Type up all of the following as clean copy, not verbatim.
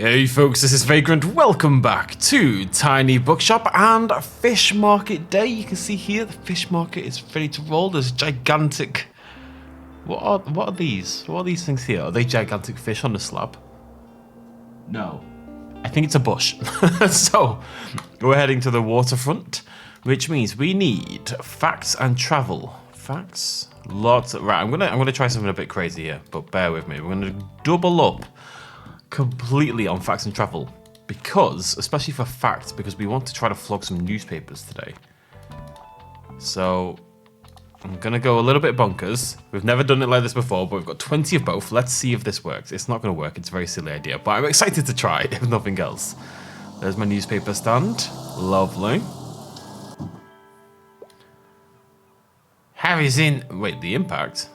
Hey folks, this is Vagrant. Welcome back to Tiny Bookshop and Fish Market Day. You can see here the fish market is ready to roll. There's gigantic... What are these? What are these things here? Are they gigantic fish on the slab? No. I think it's a bush. So, we're heading to the waterfront, which means we need facts and travel. Facts? Lots of... Right, I'm gonna try something a bit crazy here, but bear with me. We're gonna double up completely on facts and travel because, especially for facts, because we want to try to flog some newspapers today. So I'm gonna go a little bit bonkers. We've never done it like this before, but we've got 20 of both. Let's see if this works. It's not gonna work. It's a very silly idea, but I'm excited to try, if nothing else. There's my newspaper stand. Lovely. Have you seen... Wait, the impact?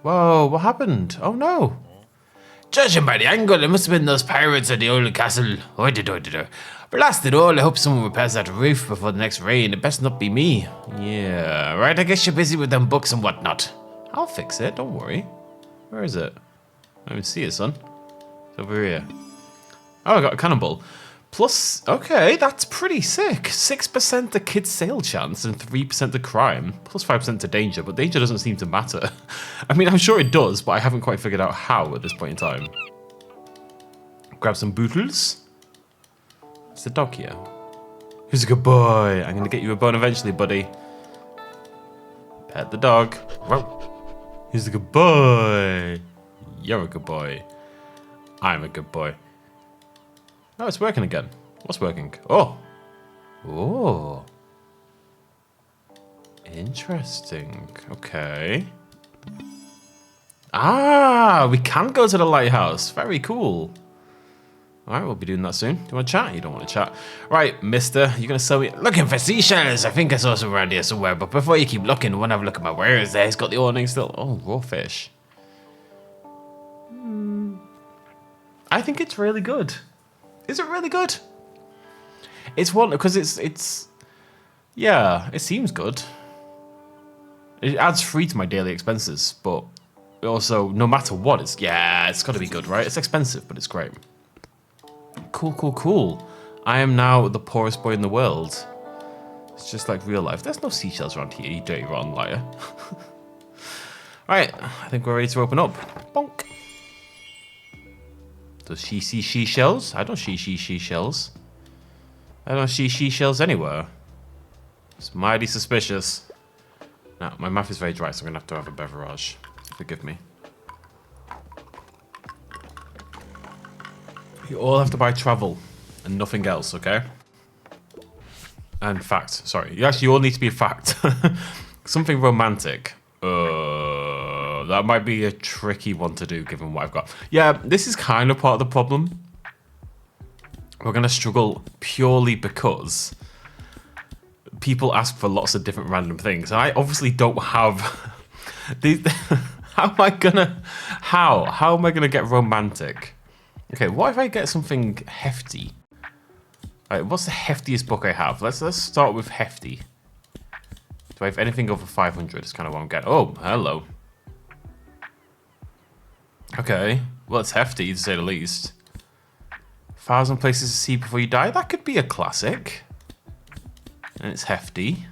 Whoa, what happened? Oh no. Judging by the angle, it must have been those pirates at the old castle. Blast it all, I hope someone repairs that roof before the next rain. It best not be me. Yeah, right, I guess you're busy with them books and whatnot. I'll fix it, don't worry. Where is it? I don't even see it, son. It's over here. Oh, I got a cannonball. Plus, okay, that's pretty sick. 6% the kid's sale chance and 3% the crime. Plus 5% to danger, but danger doesn't seem to matter. I mean, I'm sure it does, but I haven't quite figured out how at this point in time. Grab some bootles. It's the dog here. Who's a good boy? I'm gonna get you a bone eventually, buddy. Pet the dog. Who's a good boy? You're a good boy. I'm a good boy. Oh, it's working again. What's working? Oh. Oh. Interesting. Okay. Ah, we can go to the lighthouse. Very cool. All right, we'll be doing that soon. Do you want to chat? You don't want to chat. Right, mister, you're going to sell me... Looking for seashells. I think I saw some around here somewhere, but before you keep looking, I want to have a look at my wares there. He's got the awning still. Oh, raw fish. I think it's really good. Is it really good? It's one because it's yeah, it seems good. It adds free to my daily expenses, but also no matter what, it's got to be good, right? It's expensive, but it's great. Cool. I am now the poorest boy in the world. It's just like real life. There's no seashells around here, you dirty rotten liar. Right, I think we're ready to open up. Bonk. Does she see seashells? I don't see seashells. I don't see seashells anywhere. It's mighty suspicious. Now, my mouth is very dry, so I'm going to have a beverage. Forgive me. You all have to buy travel and nothing else, okay? And facts. Sorry. You actually all need to be a fact. Something romantic. That might be a tricky one to do given what I've got. Yeah, this is kind of part of the problem. We're going to struggle purely because people ask for lots of different random things. And I obviously don't have these. How am I gonna get romantic? Okay, what if I get something hefty? All right, what's the heftiest book I have? Let's start with hefty. Do I have anything over 500? It's kind of what I'm getting. Oh, hello. Okay, well, it's hefty to say the least. 1,000 Places to See Before You Die. That could be a classic. And it's hefty.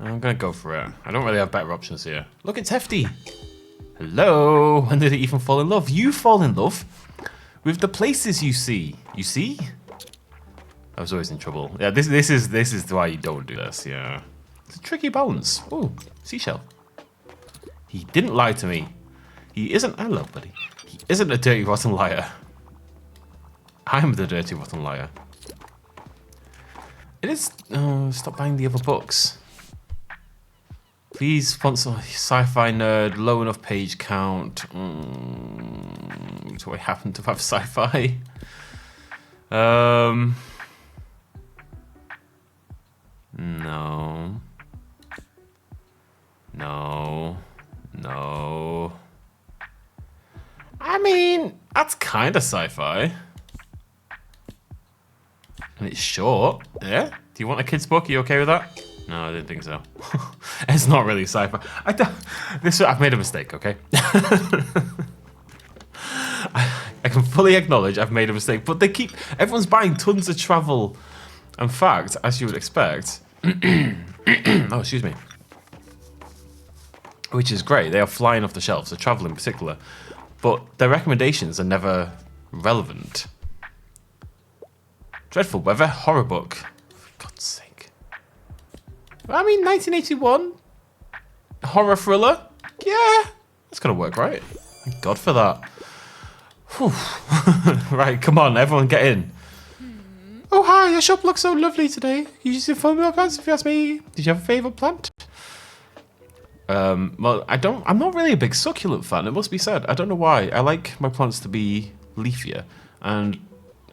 I'm gonna go for it. I don't really have better options here. Look, it's hefty. Hello. When did it even fall in love? You fall in love with the places you see. You see? I was always in trouble. Yeah, this is why you don't do this. Yeah, it's a tricky balance. Oh, seashell. He didn't lie to me. He isn't. Hello, buddy. He isn't a dirty, rotten liar. I'm the dirty, rotten liar. It is. Oh, stop buying the other books. Please sponsor Sci-Fi Nerd. Low enough page count. Do I happen to have sci-fi? No. I mean, that's kind of sci-fi. And it's short. Yeah? Do you want a kid's book? Are you okay with that? No, I didn't think so. It's not really sci-fi. I've made a mistake, okay? can fully acknowledge I've made a mistake. But everyone's buying tons of travel. In fact, as you would expect, oh, excuse me. Which is great. They are flying off the shelves, the travel in particular. But their recommendations are never relevant. Dreadful weather, horror book. For God's sake. I mean, 1981. Horror thriller. Yeah, that's gonna work, right? Thank God for that. Right, come on, everyone get in. Oh, hi, your shop looks so lovely today. You just inform me about plants if you ask me. Did you have a favourite plant? Well, I'm not really a big succulent fan, it must be said. I don't know why. I like my plants to be leafier. And,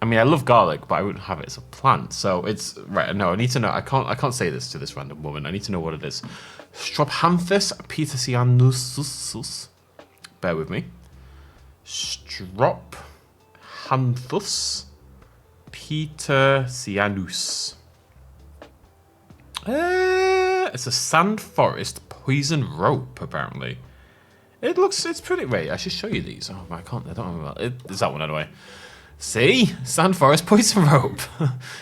I mean, I love garlic, but I wouldn't have it as a plant. So it's, right, no, I need to know. I can't say this to this random woman. I need to know what it is. Strophanthus petersianus. Bear with me. Strophanthus petersianus. It's a sand forest poison rope, apparently. It's pretty. Wait, I should show you these. Oh, I don't remember. It's that one anyway. See? Sand forest poison rope.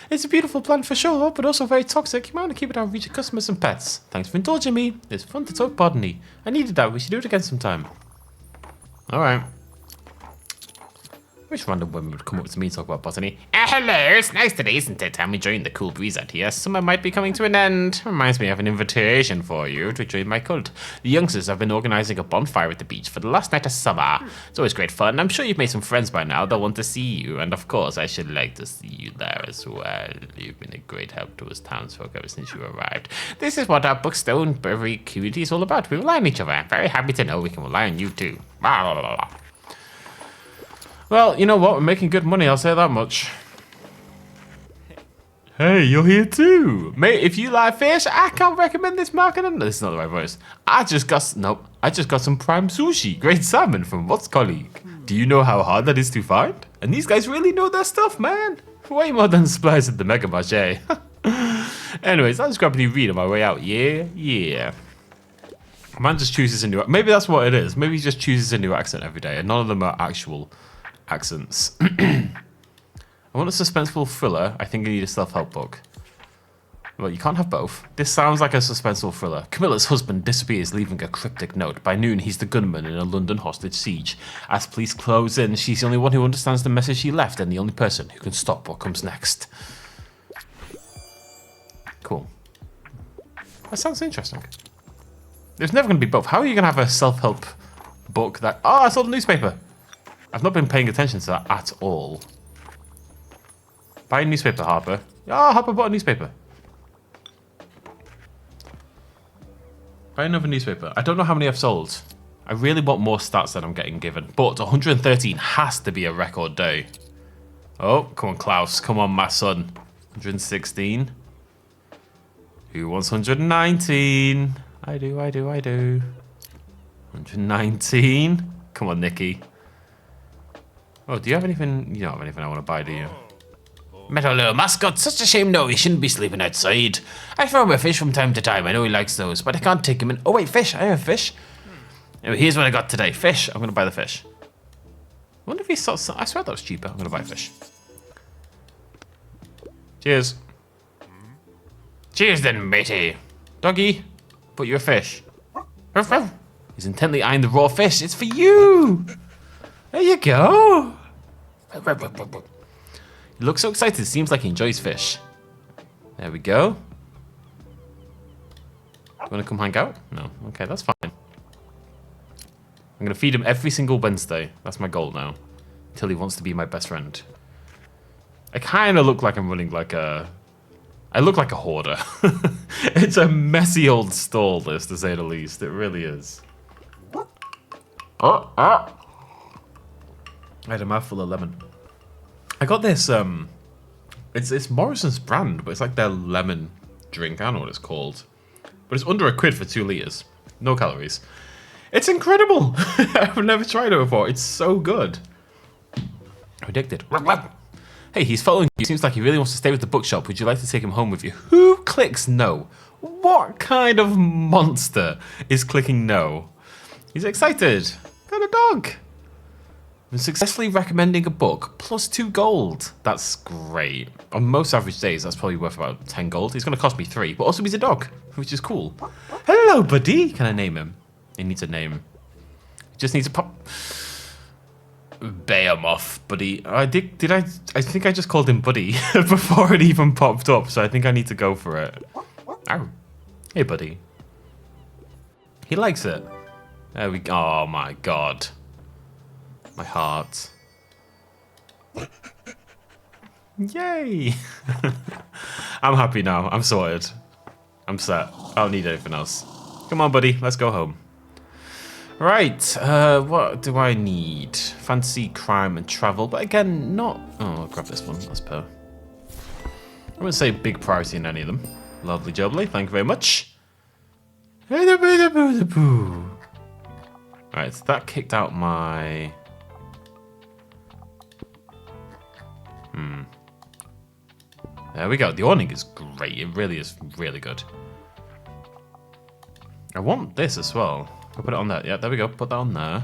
It's a beautiful plant for sure, but also very toxic. You might want to keep it out of reach of customers and pets. Thanks for indulging me. It's fun to talk botany. I needed that. We should do it again sometime. Alright. Which random women would come up to me and talk about botany? Hello, it's nice today, isn't it? I'm enjoying the cool breeze out here. Summer might be coming to an end. Reminds me of an invitation for you to join my cult. The youngsters have been organising a bonfire at the beach for the last night of summer. It's always great fun. I'm sure you've made some friends by now. They'll want to see you. And of course, I should like to see you there as well. You've been a great help to us townsfolk ever since you arrived. This is what our bookstore and brewery community is all about. We rely on each other. I'm very happy to know we can rely on you too. Blah, blah, blah, blah. Well, you know what? We're making good money, I'll say that much. Hey, you're here too. Mate, if you like fish, I can't recommend this market. This is not the right voice. I just got some prime sushi. Great salmon from What's Colleague. Do you know how hard that is to find? And these guys really know their stuff, man. Way more than supplies at the Mega Marché. Anyways, I'll just grab a new read on my way out. Yeah. Man just chooses a new... Maybe that's what it is. Maybe he just chooses a new accent every day. And none of them are actual... accents. I want a suspenseful thriller. I think I need a self-help book. Well, you can't have both. This sounds like a suspenseful thriller. Camilla's husband disappears, leaving a cryptic note. By noon, he's the gunman in a London hostage siege. As police close in, she's the only one who understands the message he left and the only person who can stop what comes next. Cool. That sounds interesting. There's never going to be both. How are you going to have a self-help book that... Oh, I saw the newspaper. I've not been paying attention to that at all. Buy a newspaper, Harper. Ah, Harper bought a newspaper. Buy another newspaper. I don't know how many I've sold. I really want more stats than I'm getting given. But 113 has to be a record day. Oh, come on, Klaus. Come on, my son. 116. Who wants 119? I do. 119. Come on, Nikki. Oh, do you have anything? You don't have anything I want to buy, do you? Metal little mascot, such a shame. No, he shouldn't be sleeping outside. I throw him a fish from time to time. I know he likes those, but I can't take him in. Oh wait, fish. I have fish. Anyway, here's what I got today. Fish. I'm gonna buy the fish. I wonder if he saw some. I swear that was cheaper. I'm gonna buy fish. Cheers. Cheers then, matey. Doggy, put you a fish. He's intently eyeing the raw fish. It's for you. There you go. He looks so excited. Seems like he enjoys fish. There we go. You want to come hang out? No. Okay, that's fine. I'm going to feed him every single Wednesday. That's my goal now. Until he wants to be my best friend. I kind of look like I'm running like a... I look like a hoarder. It's a messy old stall, this, to say the least. It really is. I had a mouthful of lemon. I got this, it's Morrison's brand, but it's like their lemon drink. I don't know what it's called. But it's under £1 for 2 litres. No calories. It's incredible. I've never tried it before. It's so good. I'm addicted. Hey, he's following you. Seems like he really wants to stay with the bookshop. Would you like to take him home with you? Who clicks no? What kind of monster is clicking no? He's excited. Got a dog. I'm successfully recommending a book plus 2 gold. That's great. On most average days, that's probably worth about 10 gold. It's going to cost me 3, but also he's a dog, which is cool. Hello, buddy. Can I name him? He needs a name. Just needs a pop. Behemoth, buddy. I think I just called him buddy before it even popped up, so I think I need to go for it. Ow. Hey, buddy. He likes it. There we go. Oh my god. My heart. Yay! I'm happy now. I'm sorted. I'm set. I don't need anything else. Come on, buddy. Let's go home. Right. What do I need? Fantasy, crime, and travel. But again, not... Oh, I'll grab this one. That's per. I wouldn't say big priority in any of them. Lovely jubbly. Thank you very much. Right, so that kicked out my... There we go. The awning is great. It really is really good. I want this as well. I'll put it on there. Yeah, there we go. Put that on there.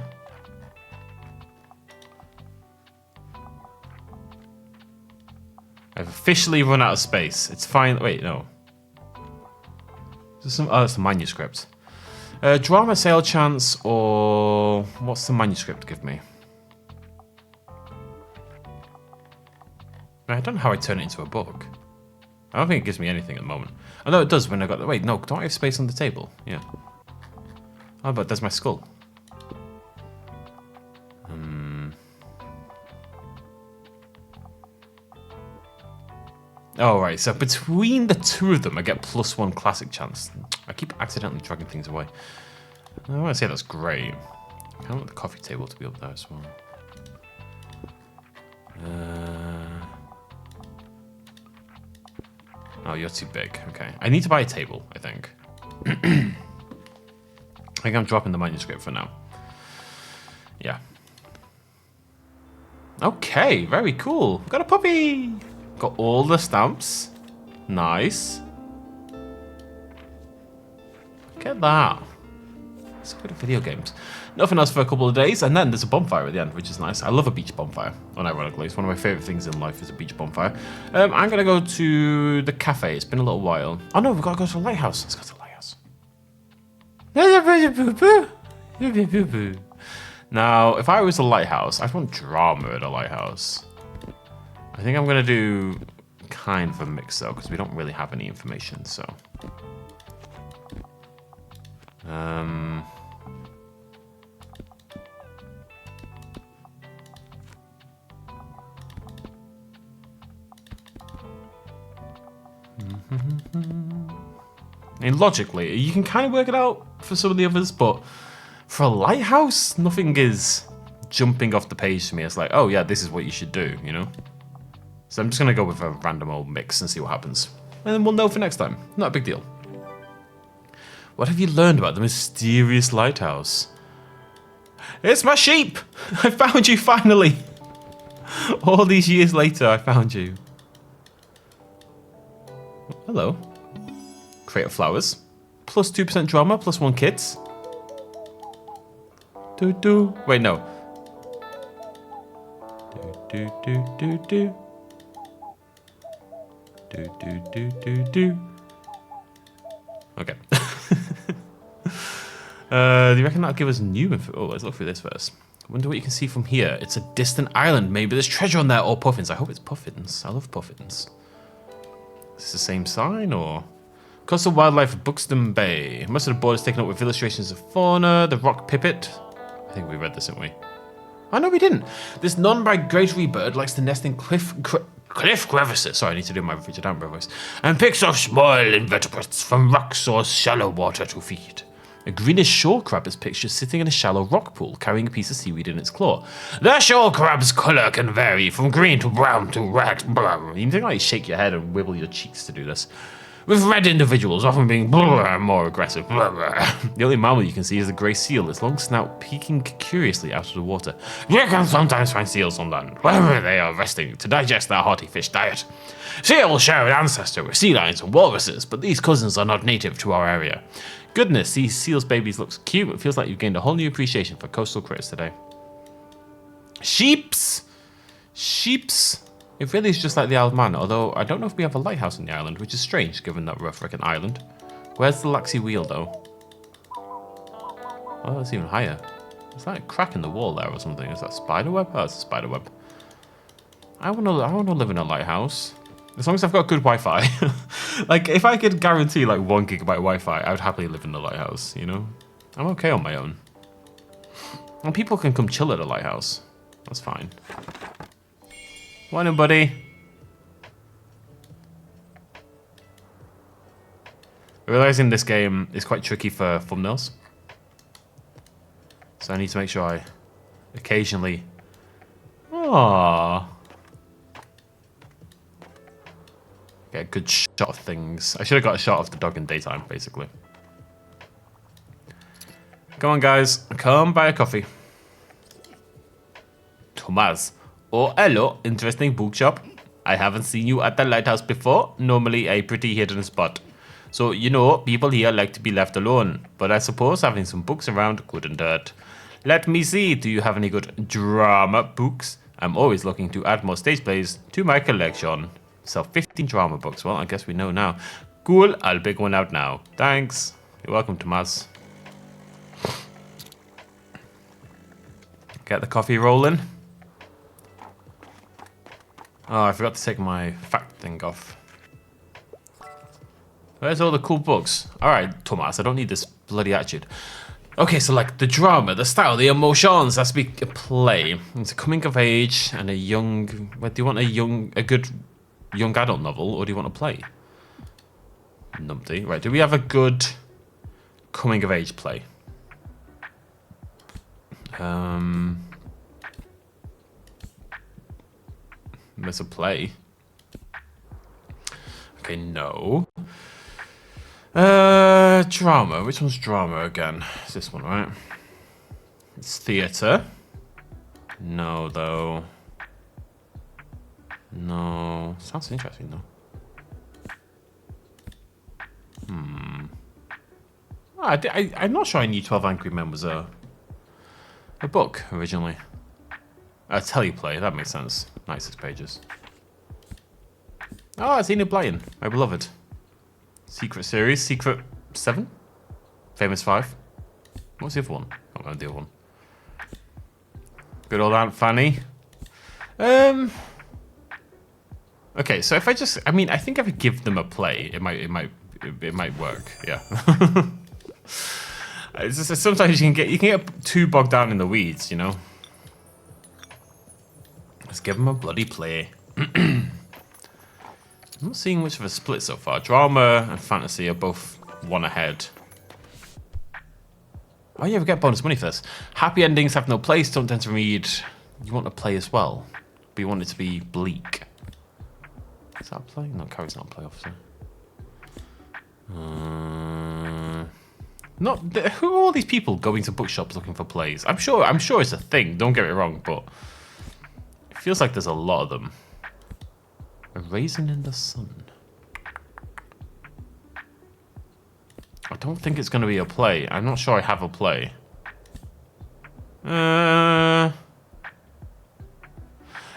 I've officially run out of space. It's fine. Wait, no. Oh, it's the manuscript. Drama sale chance, or what's the manuscript give me? I don't know how I turn it into a book. I don't think it gives me anything at the moment. I know it does when I got the... Wait, no, don't I have space on the table? Yeah. Oh, but there's my skull. Oh, right, so between the two of them, I get +1 classic chance. I keep accidentally dragging things away. I want to say that's great. I kind of want the coffee table to be up there as well. Oh, you're too big. Okay. I need to buy a table, I think. I think I'm dropping the manuscript for now. Yeah. Okay, very cool. Got a puppy! Got all the stamps. Nice. Look at that. It's good at video games. Nothing else for a couple of days, and then there's a bonfire at the end, which is nice. I love a beach bonfire, unironically. It's one of my favourite things in life is a beach bonfire. I'm going to go to the cafe. It's been a little while. Oh no, we've got to go to the lighthouse. Let's go to the lighthouse. Now, if I was a lighthouse, I'd want drama at a lighthouse. I think I'm going to do kind of a mix, though, because we don't really have any information, so... I mean, logically, you can kind of work it out for some of the others, but for a lighthouse, nothing is jumping off the page to me. It's like, oh yeah, this is what you should do, you know? So I'm just going to go with a random old mix and see what happens. And then we'll know for next time. Not a big deal. What have you learned about the mysterious lighthouse? It's my sheep! I found you finally! All these years later, I found you. Hello. Crate of flowers. Plus 2% drama, plus 1 kids. Wait, no. Okay. Do you reckon that'll give us new info? Oh, let's look through this first. I wonder what you can see from here. It's a distant island. Maybe there's treasure on there, or puffins. I hope it's puffins. I love puffins. Is this the same sign, or...? Coastal wildlife of Buxton Bay. Most of the board is taken up with illustrations of fauna, the rock pipit. I think we read this, didn't we? Oh, no, we didn't. This non-migratory bird likes to nest in cliff crevices. Sorry, I need to do my Richard Attenborough voice. And picks off small invertebrates from rocks or shallow water to feed. A greenish shore crab is pictured sitting in a shallow rock pool, carrying a piece of seaweed in its claw. The shore crab's colour can vary from green to brown to red. You think like shake your head and wibble your cheeks to do this. With red individuals often being more aggressive. The only mammal you can see is the grey seal, its long snout peeking curiously out of the water. You can sometimes find seals on land, wherever they are resting, to digest their hearty fish diet. Seals share an ancestor with sea lions and walruses, but these cousins are not native to our area. Goodness, these seals babies look cute. It feels like you've gained a whole new appreciation for coastal critters today. Sheeps! Sheeps! It really is just like the Isle of Man, although I don't know if we have a lighthouse on the island, which is strange given that we're a freaking island. Where's the Laxy wheel though? Oh, it's even higher. Is that a crack in the wall there or something? Is that spider web? Oh, it's a spider web. I wanna live in a lighthouse. As long as I've got good Wi-Fi. Like, if I could guarantee like 1 gigabyte Wi-Fi, I would happily live in the lighthouse, you know? I'm okay on my own. And people can come chill at a lighthouse. That's fine. Morning, buddy. Realizing this game is quite tricky for thumbnails. So I need to make sure I occasionally... Aww. Get a good shot of things. I should have got a shot of the dog in daytime, basically. Come on, guys. Come buy a coffee. Thomas. Oh, hello. Interesting bookshop. I haven't seen you at the Lighthouse before. Normally a pretty hidden spot. So, you know, people here like to be left alone. But I suppose having some books around couldn't hurt. Let me see. Do you have any good drama books? I'm always looking to add more stage plays to my collection. Sell 15 drama books. Well, I guess we know now. Cool. I'll pick one out now. Thanks. You're welcome, Thomas. Get the coffee rolling. Oh, I forgot to take my fact thing off. Where's all the cool books? Alright, Thomas, I don't need this bloody attitude. Okay, so like the drama, the style, the emotions, that's be a play. It's a coming of age and a young... What, do you want a good young adult novel, or do you want a play? Numpty. Right, do we have a good coming of age play? There's a play. Okay, no. Drama. Which one's drama again? It's this one, right? It's theatre. No, though. No. Sounds interesting, though. I'm not sure I knew 12 Angry Men was a book originally. A teleplay, that makes sense. 96 pages. Oh, I've seen it playing. My beloved. Secret series, Secret 7? Famous 5? What's the other one? I don't know the other one. Good old Aunt Fanny. Okay, so if I just, I mean, I think if I give them a play, it might work. Yeah. It's just, sometimes you can get too bogged down in the weeds, you know. Let's give them a bloody play. I'm not seeing much of a split so far. Drama and fantasy are both one ahead. Oh yeah, we get bonus money for this. Happy endings have no place, don't tend to read. You want to play as well, but you want it to be bleak. Is that a play? No, Carrie's not a play officer. Who are all these people going to bookshops looking for plays? I'm sure it's a thing, don't get me wrong, but it feels like there's a lot of them. A Raisin in the Sun. I don't think it's going to be a play. I'm not sure I have a play.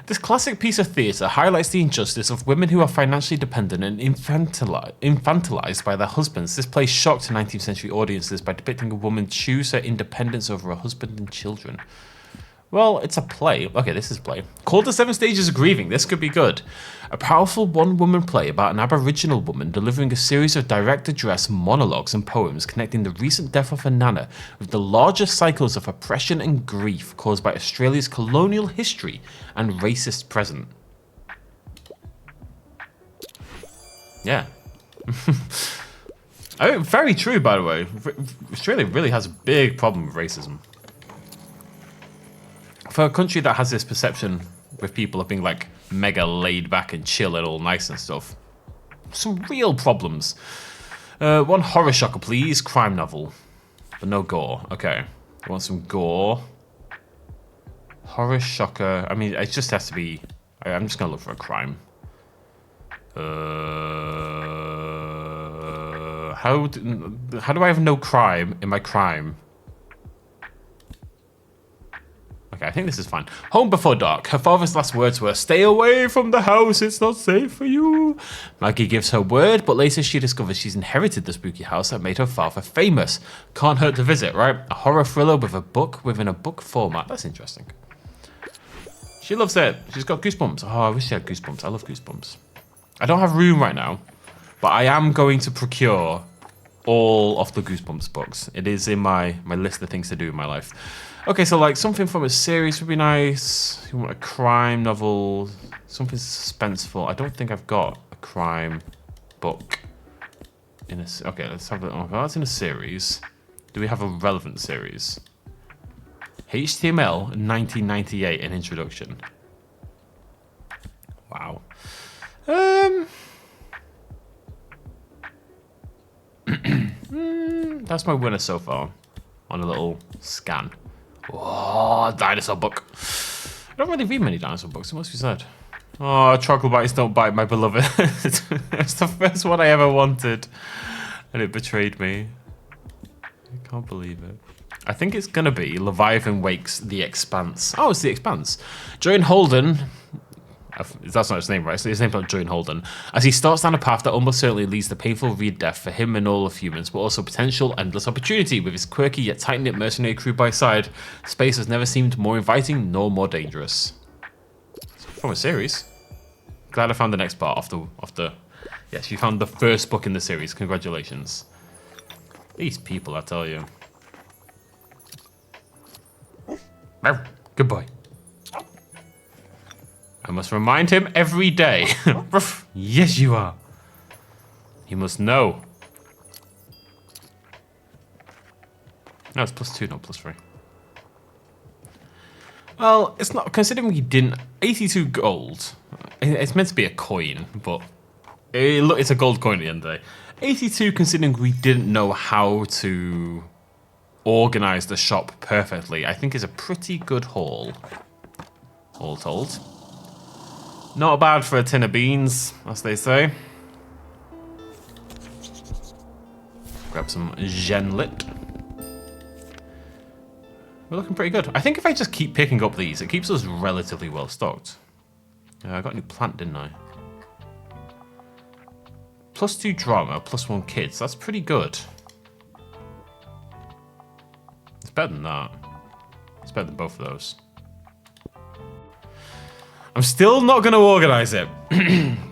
This classic piece of theatre highlights the injustice of women who are financially dependent and infantilized by their husbands. This play shocked 19th century audiences by depicting a woman choose her independence over her husband and children. Well, it's a play. Okay, this is a play. Called The Seven Stages of Grieving. This could be good. A powerful one-woman play about an Aboriginal woman delivering a series of direct address monologues and poems connecting the recent death of her nana with the larger cycles of oppression and grief caused by Australia's colonial history and racist present. Yeah. I mean, very true, by the way. Australia really has a big problem with racism. For a country that has this perception with people of being like mega laid back and chill and all nice and stuff, some real problems. One horror shocker, please. Crime novel, but no gore. Okay, I want some gore. Horror shocker. I mean, it just has to be. I'm just gonna look for a crime. How do I have no crime in my crime? Okay, I think this is fine. Home before dark. Her father's last words were, "Stay away from the house, it's not safe for you." Maggie gives her word, but later she discovers she's inherited the spooky house that made her father famous. Can't hurt to visit, right? A horror thriller with a book within a book format. That's interesting. She loves it. She's got goosebumps. Oh, I wish she had goosebumps. I love goosebumps. I don't have room right now, but I am going to procure all of the Goosebumps books. It is in my list of things to do in my life. Okay, so like something from a series would be nice. You want a crime novel, something suspenseful. I don't think I've got a crime book in a... Okay, let's have it. Oh, that's in a series. Do we have a relevant series? HTML 1998, an introduction. Wow. That's my winner so far on a little scan. Oh, dinosaur book. I don't really read many dinosaur books, it must be said. Oh, Trogglebites Don't Bite, my beloved. It's the first one I ever wanted, and it betrayed me. I can't believe it. I think it's gonna be Leviathan Wakes The Expanse. Oh, it's The Expanse. Joan Holden. That's not his name, right? So his name's not Joan Holden. As he starts down a path that almost certainly leads to painful re-death for him and all of humans, but also potential endless opportunity. With his quirky yet tight-knit mercenary crew by his side, space has never seemed more inviting nor more dangerous. From a series. Glad I found the next part off the. Yes, you found the first book in the series. Congratulations. These people, I tell you. Good boy. I must remind him every day. Yes, you are. He must know. No, it's +2, not +3. Well, it's not, considering we didn't... 82 gold. It's meant to be a coin, but... It's a gold coin at the end of the day. 82, considering we didn't know how to organize the shop perfectly, I think is a pretty good haul. All told. Not bad for a tin of beans, as they say. Grab some Genlit. We're looking pretty good. I think if I just keep picking up these, it keeps us relatively well stocked. I got a new plant, didn't I? +2 drama, +1 kids. That's pretty good. It's better than that. It's better than both of those. I'm still not going to organize it,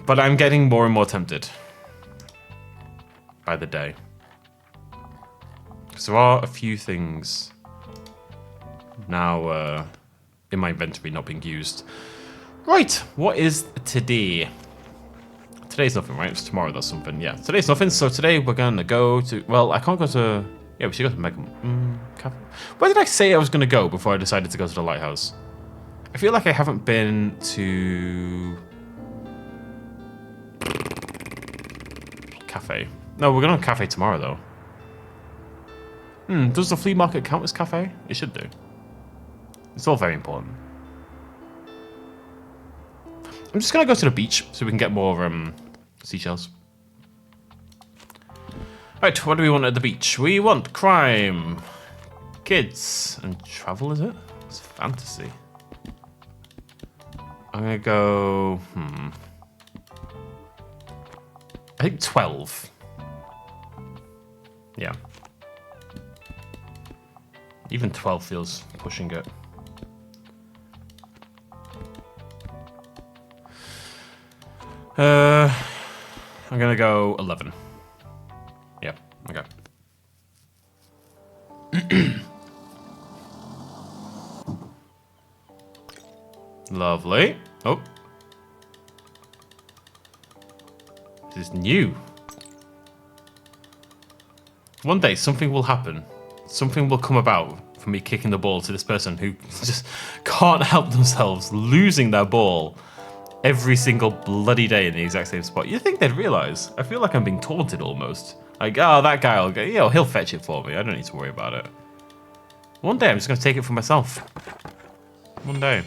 but I'm getting more and more tempted by the day. Because there are a few things now in my inventory not being used. Right, what is today? Today's nothing, right? It's tomorrow that's something. Yeah, today's nothing. So today we're going to go to... Well, I can't go to... Yeah, we should go to Mega... Cafe. Where did I say I was going to go before I decided to go to the Lighthouse? I feel like I haven't been to... Cafe. No, we're going to cafe tomorrow, though. Does the flea market count as cafe? It should do. It's all very important. I'm just going to go to the beach so we can get more seashells. Right, what do we want at the beach? We want crime, kids, and travel, is it? It's fantasy. I'm going to go... I think 12. Yeah. Even 12 feels pushing it. I'm gonna go 11. Yeah, okay. Lovely. Oh. This is new. One day something will happen. Something will come about from me kicking the ball to this person who just can't help themselves losing their ball every single bloody day in the exact same spot. You'd think they'd realise. I feel like I'm being taunted almost. Like, oh, that guy will go, you know, he'll fetch it for me. I don't need to worry about it. One day I'm just going to take it for myself. One day.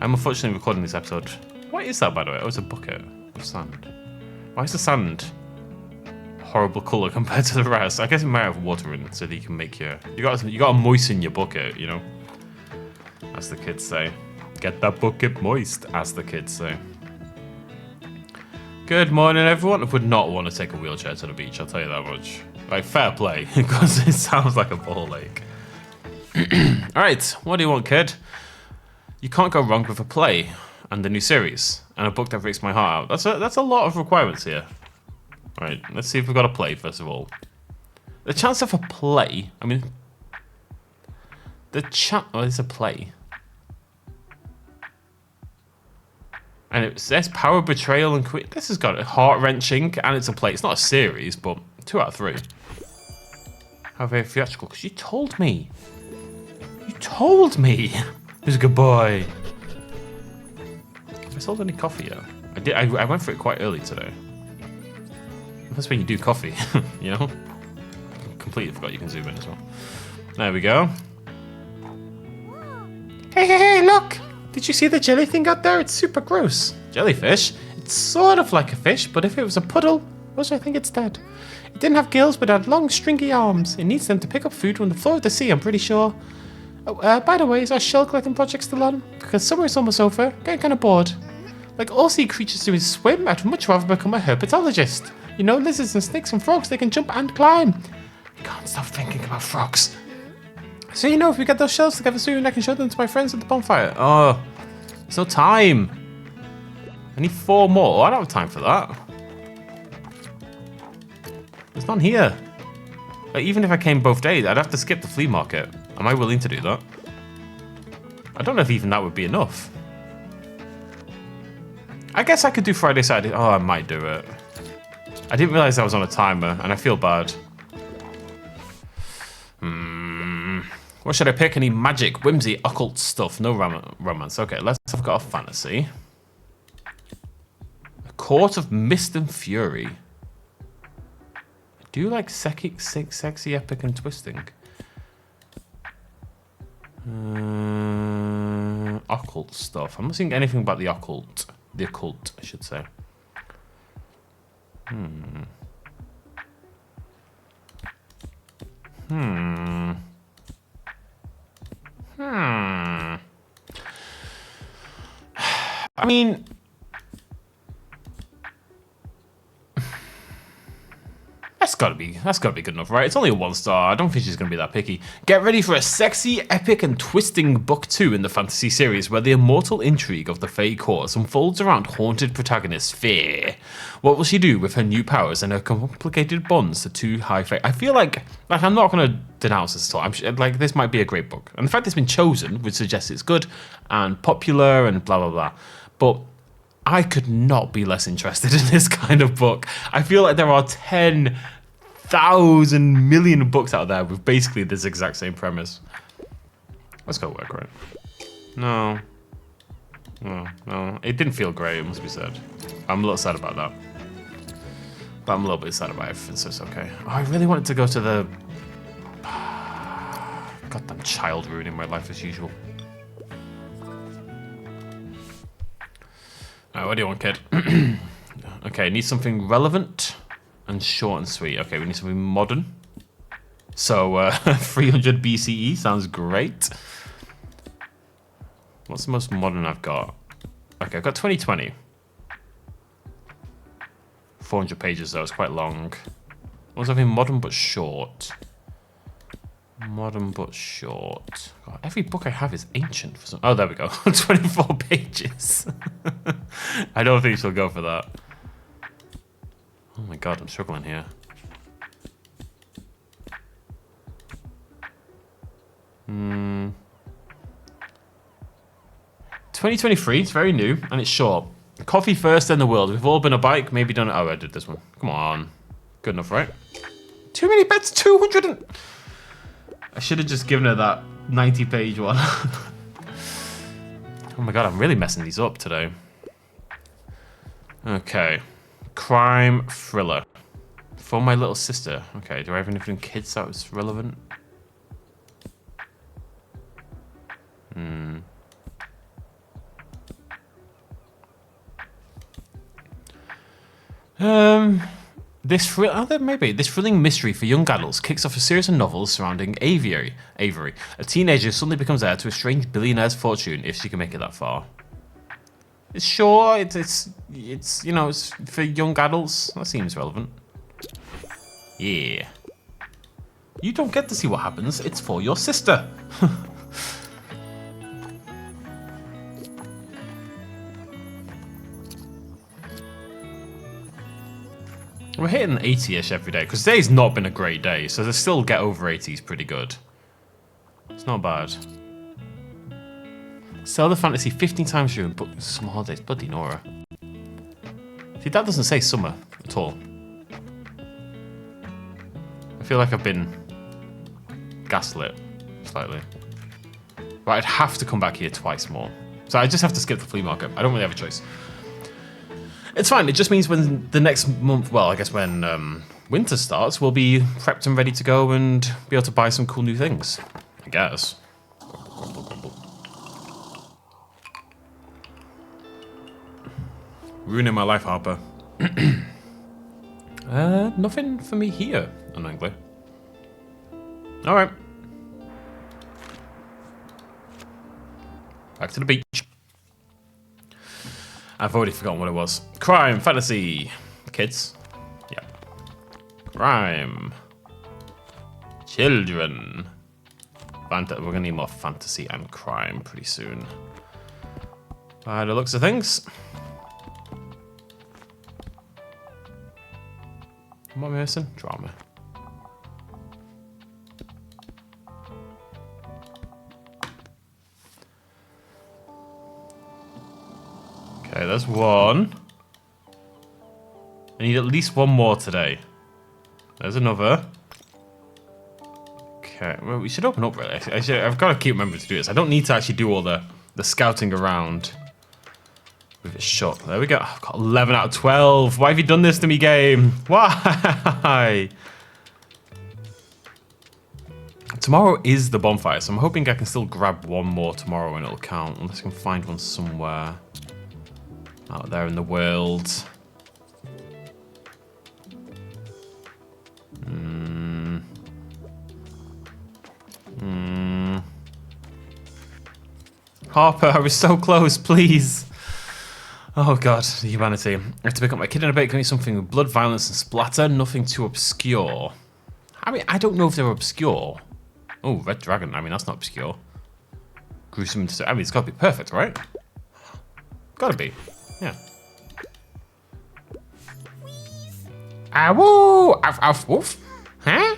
I'm unfortunately recording this episode. What is that, by the way? Oh, it's a bucket of sand. Why is the sand horrible color compared to the rest. I guess it might have water in it so that you can make your... You got to moisten your bucket, you know? As the kids say. Get that bucket moist, as the kids say. Good morning, everyone. I would not want to take a wheelchair to the beach, I'll tell you that much. Like, fair play, because it sounds like a ball ache. Alright, what do you want, kid? You can't go wrong with a play and the new series, and a book that breaks my heart out. That's a lot of requirements here. Alright, let's see if we've got a play, first of all. The chance of a play, I mean... Oh, it's a play. And it says power, betrayal, and quit. This has got a heart-wrenching, and it's a play. It's not a series, but 2 out of 3. How very theatrical, because you told me. You told me. Who's a good boy? Have I sold any coffee yet? I went for it quite early today. That's when you do coffee, you know? Completely forgot you can zoom in as well. There we go. Hey, look! Did you see the jelly thing out there? It's super gross. Jellyfish? It's sort of like a fish, but if it was a puddle, which I think it's dead. It didn't have gills, but it had long, stringy arms. It needs them to pick up food from the floor of the sea, I'm pretty sure. Oh, by the way, is our shell collecting project still on? Because summer's almost over. Getting kind of bored. Like all sea creatures do is swim, I'd much rather become a herpetologist. You know, lizards and snakes and frogs, they can jump and climb. I can't stop thinking about frogs. So you know, if we get those shells together soon, I can show them to my friends at the bonfire. Oh, there's no time. I need 4 more. I don't have time for that. There's none here. Like, even if I came both days, I'd have to skip the flea market. Am I willing to do that? I don't know if even that would be enough. I guess I could do Friday, Saturday. Oh, I might do it. I didn't realize I was on a timer, and I feel bad. What should I pick? Any magic, whimsy, occult stuff? No romance. Okay, let's have got a fantasy. A Court of Mist and Fury. I do like sexy, epic, and twisting. Occult stuff. I'm not seeing anything about the occult. The occult, I should say. I mean, that's gotta be good enough, right? It's only a 1-star. I don't think she's gonna be that picky. Get ready for a sexy, epic, and twisting book 2 in the fantasy series, where the immortal intrigue of the Fae Courts unfolds around haunted protagonist Fear. What will she do with her new powers and her complicated bonds to 2 high Fae? I feel like I'm not gonna denounce this at all. I'm sure, like, this might be a great book, and the fact it's been chosen would suggest it's good and popular and blah blah blah. But I could not be less interested in this kind of book. I feel like there are 10,000 million books out there with basically this exact same premise. Let's go work, right? No. No. It didn't feel great, it must be said. I'm a little sad about that. But I'm a little bit sad about everything, so it's okay. Oh, I really wanted to go to the... Goddamn child ruining my life as usual. Alright, what do you want, kid? Okay, need something relevant and short and sweet. Okay, we need something modern. So, 300 BCE sounds great. What's the most modern I've got? Okay, I've got 2020. 400 pages though, it's quite long. What's something modern but short? Modern but short. God, every book I have is ancient for some... Oh, there we go. 24 pages. I don't think she'll go for that. Oh my god, I'm struggling here. Hmm. 2023, it's very new, and it's short. Coffee first, then the world. We've all been a bike, maybe done it. Oh, I did this one. Come on. Good enough, right? Too many bets, 200 and... I should have just given her that 90-page one. Oh my god, I'm really messing these up today. Okay. Crime thriller. For my little sister. Okay, do I have anything kids that was relevant? Maybe this thrilling mystery for young adults kicks off a series of novels surrounding Avery. A teenager suddenly becomes heir to a strange billionaire's fortune if she can make it that far. It's you know, it's for young adults. That seems relevant. Yeah. You don't get to see what happens. It's for your sister. We're hitting 80-ish every day, because today's not been a great day, so to still get over 80 is pretty good. It's not bad. Sell the fantasy 15 times during book summer holidays. Bloody Nora. See, that doesn't say summer at all. I feel like I've been gaslit slightly. But I'd have to come back here twice more. So I just have to skip the flea market. I don't really have a choice. It's fine. It just means when the next month, well, I guess when winter starts, we'll be prepped and ready to go and be able to buy some cool new things. I guess. Ruining my life, Harper. Nothing for me here, annoyingly. Alright. Back to the beach. I've already forgotten what it was. Crime, fantasy, kids. Yeah. Crime. Children. We're gonna need more fantasy and crime pretty soon. By the looks of things. What am I missing? Drama. Okay, there's one. I need at least one more today. There's another. Okay, well, we should open up really. I've got to keep remembering to do this. I don't need to actually do all the scouting around with it shut. There we go. I've got 11 out of 12. Why have you done this to me, game? Why? Tomorrow is the bonfire, so I'm hoping I can still grab one more tomorrow and it'll count. Unless I can find one somewhere out there in the world. Harper, I was so close, please. Oh god, the humanity. I have to pick up my kid in a bit. Give me something with blood, violence, and splatter. Nothing too obscure. I mean, I don't know if they're obscure. Oh, red dragon. I mean, that's not obscure. Gruesome. I mean, it's got to be perfect, right? Gotta be. Yeah. Woo! Woof. Huh?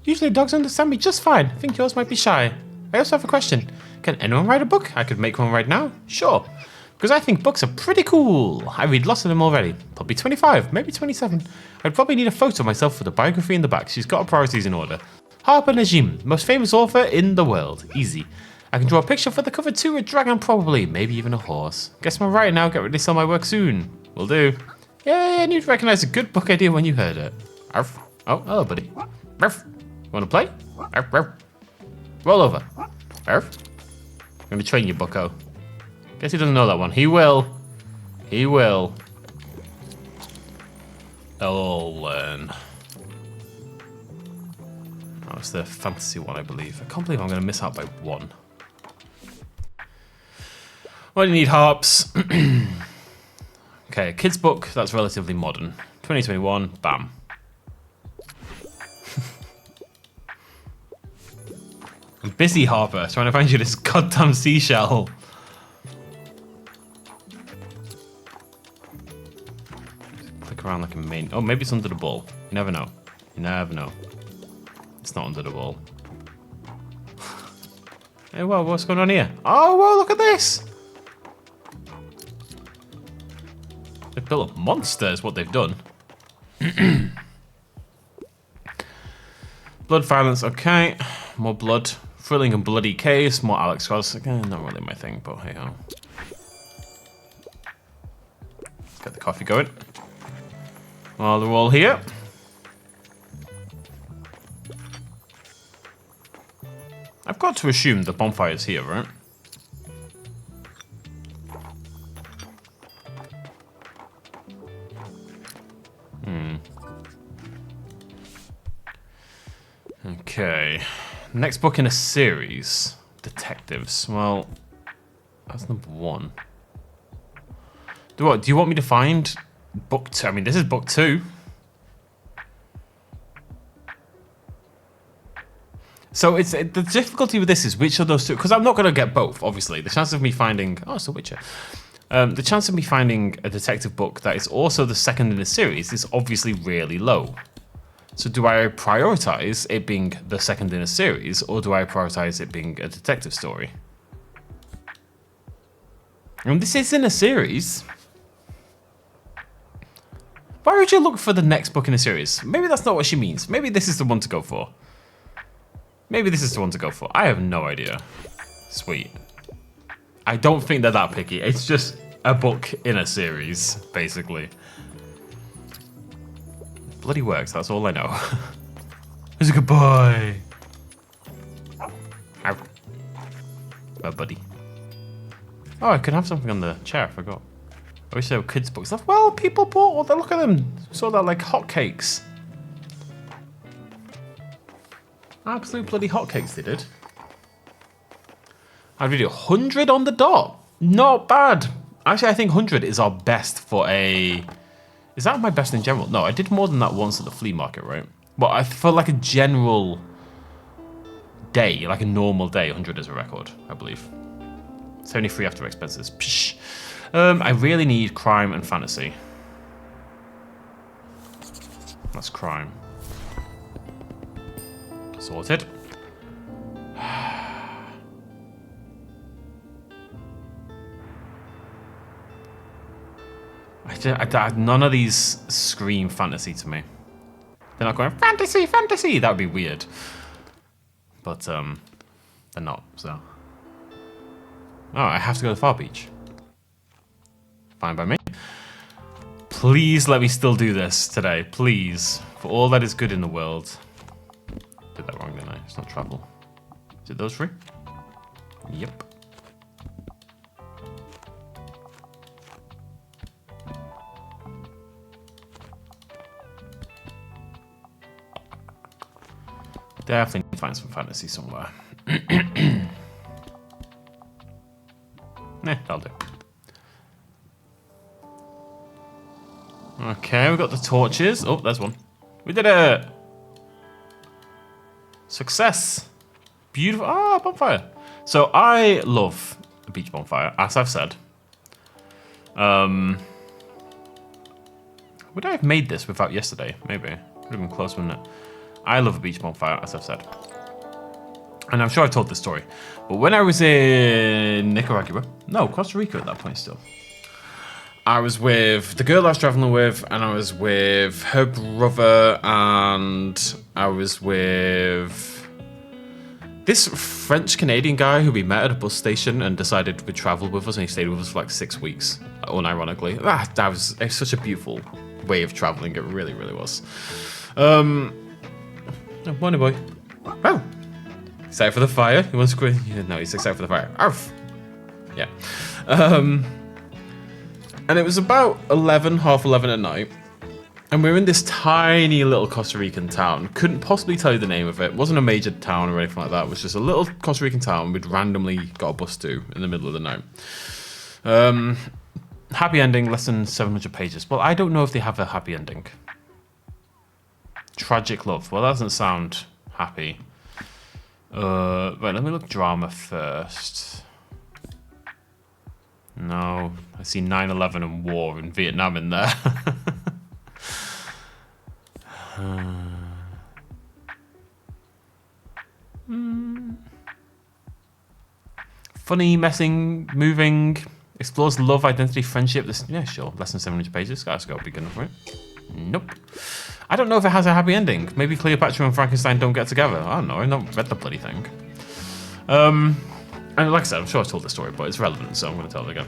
Usually dogs understand me just fine. I think yours might be shy. I also have a question. Can anyone write a book? I could make one right now. Sure. Because I think books are pretty cool. I read lots of them already. Probably 25, maybe 27. I'd probably need a photo of myself with a biography in the back. She's got her priorities in order. Harper Najim, most famous author in the world. Easy. I can draw a picture for the cover too, a dragon probably, maybe even a horse. Guess I'm right now, get ready to sell my work soon. Will do. Yay, I knew to recognize a good book idea when you heard it. Arf. Oh, hello buddy. Arf. Wanna play? Arf, arf. Roll over. Arf. I'm gonna train you, bucko. Guess he doesn't know that one. He will. He will. They'll all learn. Oh, it's the fantasy one, I believe. I can't believe I'm gonna miss out by one. What do you need, harps? Okay, a kid's book, that's relatively modern. 2021, bam. I'm busy, Harper, trying to find you this goddamn seashell. Click around like a main. Oh, maybe it's under the ball. You never know. You never know. It's not under the ball. Hey, whoa, what's going on here? Oh, whoa, look at this! They've built a monster, is what they've done. Blood violence, okay. More blood. Thrilling and bloody case. More Alex Cross. Again, not really my thing, but hey ho. Let's get the coffee going. While they're all here. I've got to assume the bonfire is here, right? Okay. Next book in a series. Detectives. Well, that's number 1. Do you want me to find book 2? I mean, this is book 2. So the difficulty with this is which of those two, because I'm not going to get both, obviously. The chance of me finding, it's The Witcher. The chance of me finding a detective book that is also the second in the series is obviously really low. So do I prioritize it being the second in a series, or do I prioritize it being a detective story? And this is in a series. Why would you look for the next book in a series? Maybe that's not what she means. Maybe this is the one to go for. Maybe this is the one to go for. I have no idea. Sweet. I don't think they're that picky. It's just a book in a series, basically. Bloody works, that's all I know. It's a good boy. Ow. Oh, buddy. Oh, I could have something on the chair, I forgot. I wish there were kids' books left. Well, people bought all that. Look at them. Saw that like hotcakes. Absolute bloody hotcakes they did. I'd do 100 on the dot. Not bad. Actually, I think 100 is our best for a... Is that my best in general? No, I did more than that once at the flea market, right? But for like a general day, like a normal day, 100 is a record, I believe. 73 after expenses. Psh. I really need crime and fantasy. That's crime. Sorted. None of these scream fantasy to me. They're not going, fantasy, fantasy! That would be weird. But, they're not, so. Oh, I have to go to the Far Beach. Fine by me. Please let me still do this today, please. For all that is good in the world. Did that wrong, didn't I? It's not travel. Is it those 3? Yep. Definitely need to find some fantasy somewhere. That'll do. Okay, we got the torches. Oh, there's one. We did it! Success! Beautiful. Ah, bonfire. So I love a beach bonfire, as I've said. Would I have made this without yesterday? Maybe. Would have been close, wouldn't it? I love a beach bonfire, as I've said. And I'm sure I've told this story. But when I was in Nicaragua, no, Costa Rica at that point still. I was with the girl I was traveling with, and I was with her brother, and I was with this French-Canadian guy who we met at a bus station and decided would travel with us, and he stayed with us for like 6 weeks, unironically. It was such a beautiful way of traveling, it really, really was. Morning, boy. Oh! Excited for the fire? He wants to go. No, he's excited for the fire. Arf! Yeah. And it was about 11, half 11 at night. And we were in this tiny little Costa Rican town. Couldn't possibly tell you the name of it. It wasn't a major town or anything like that. It was just a little Costa Rican town we'd randomly got a bus to in the middle of the night. Happy ending, less than 700 pages. Well, I don't know if they have a happy ending. Tragic love. Well, that doesn't sound happy. Right, let me look drama first. No, I see 9/11 and war in Vietnam in there. Funny, messing, moving, explores love, identity, friendship. Yeah, sure. Less than 700 pages. That's got to be good enough, right? Nope. I don't know if it has a happy ending. Maybe Cleopatra and Frankenstein don't get together. I don't know. I've not read the bloody thing. And like I said, I'm sure I told the story, but it's relevant, so I'm going to tell it again.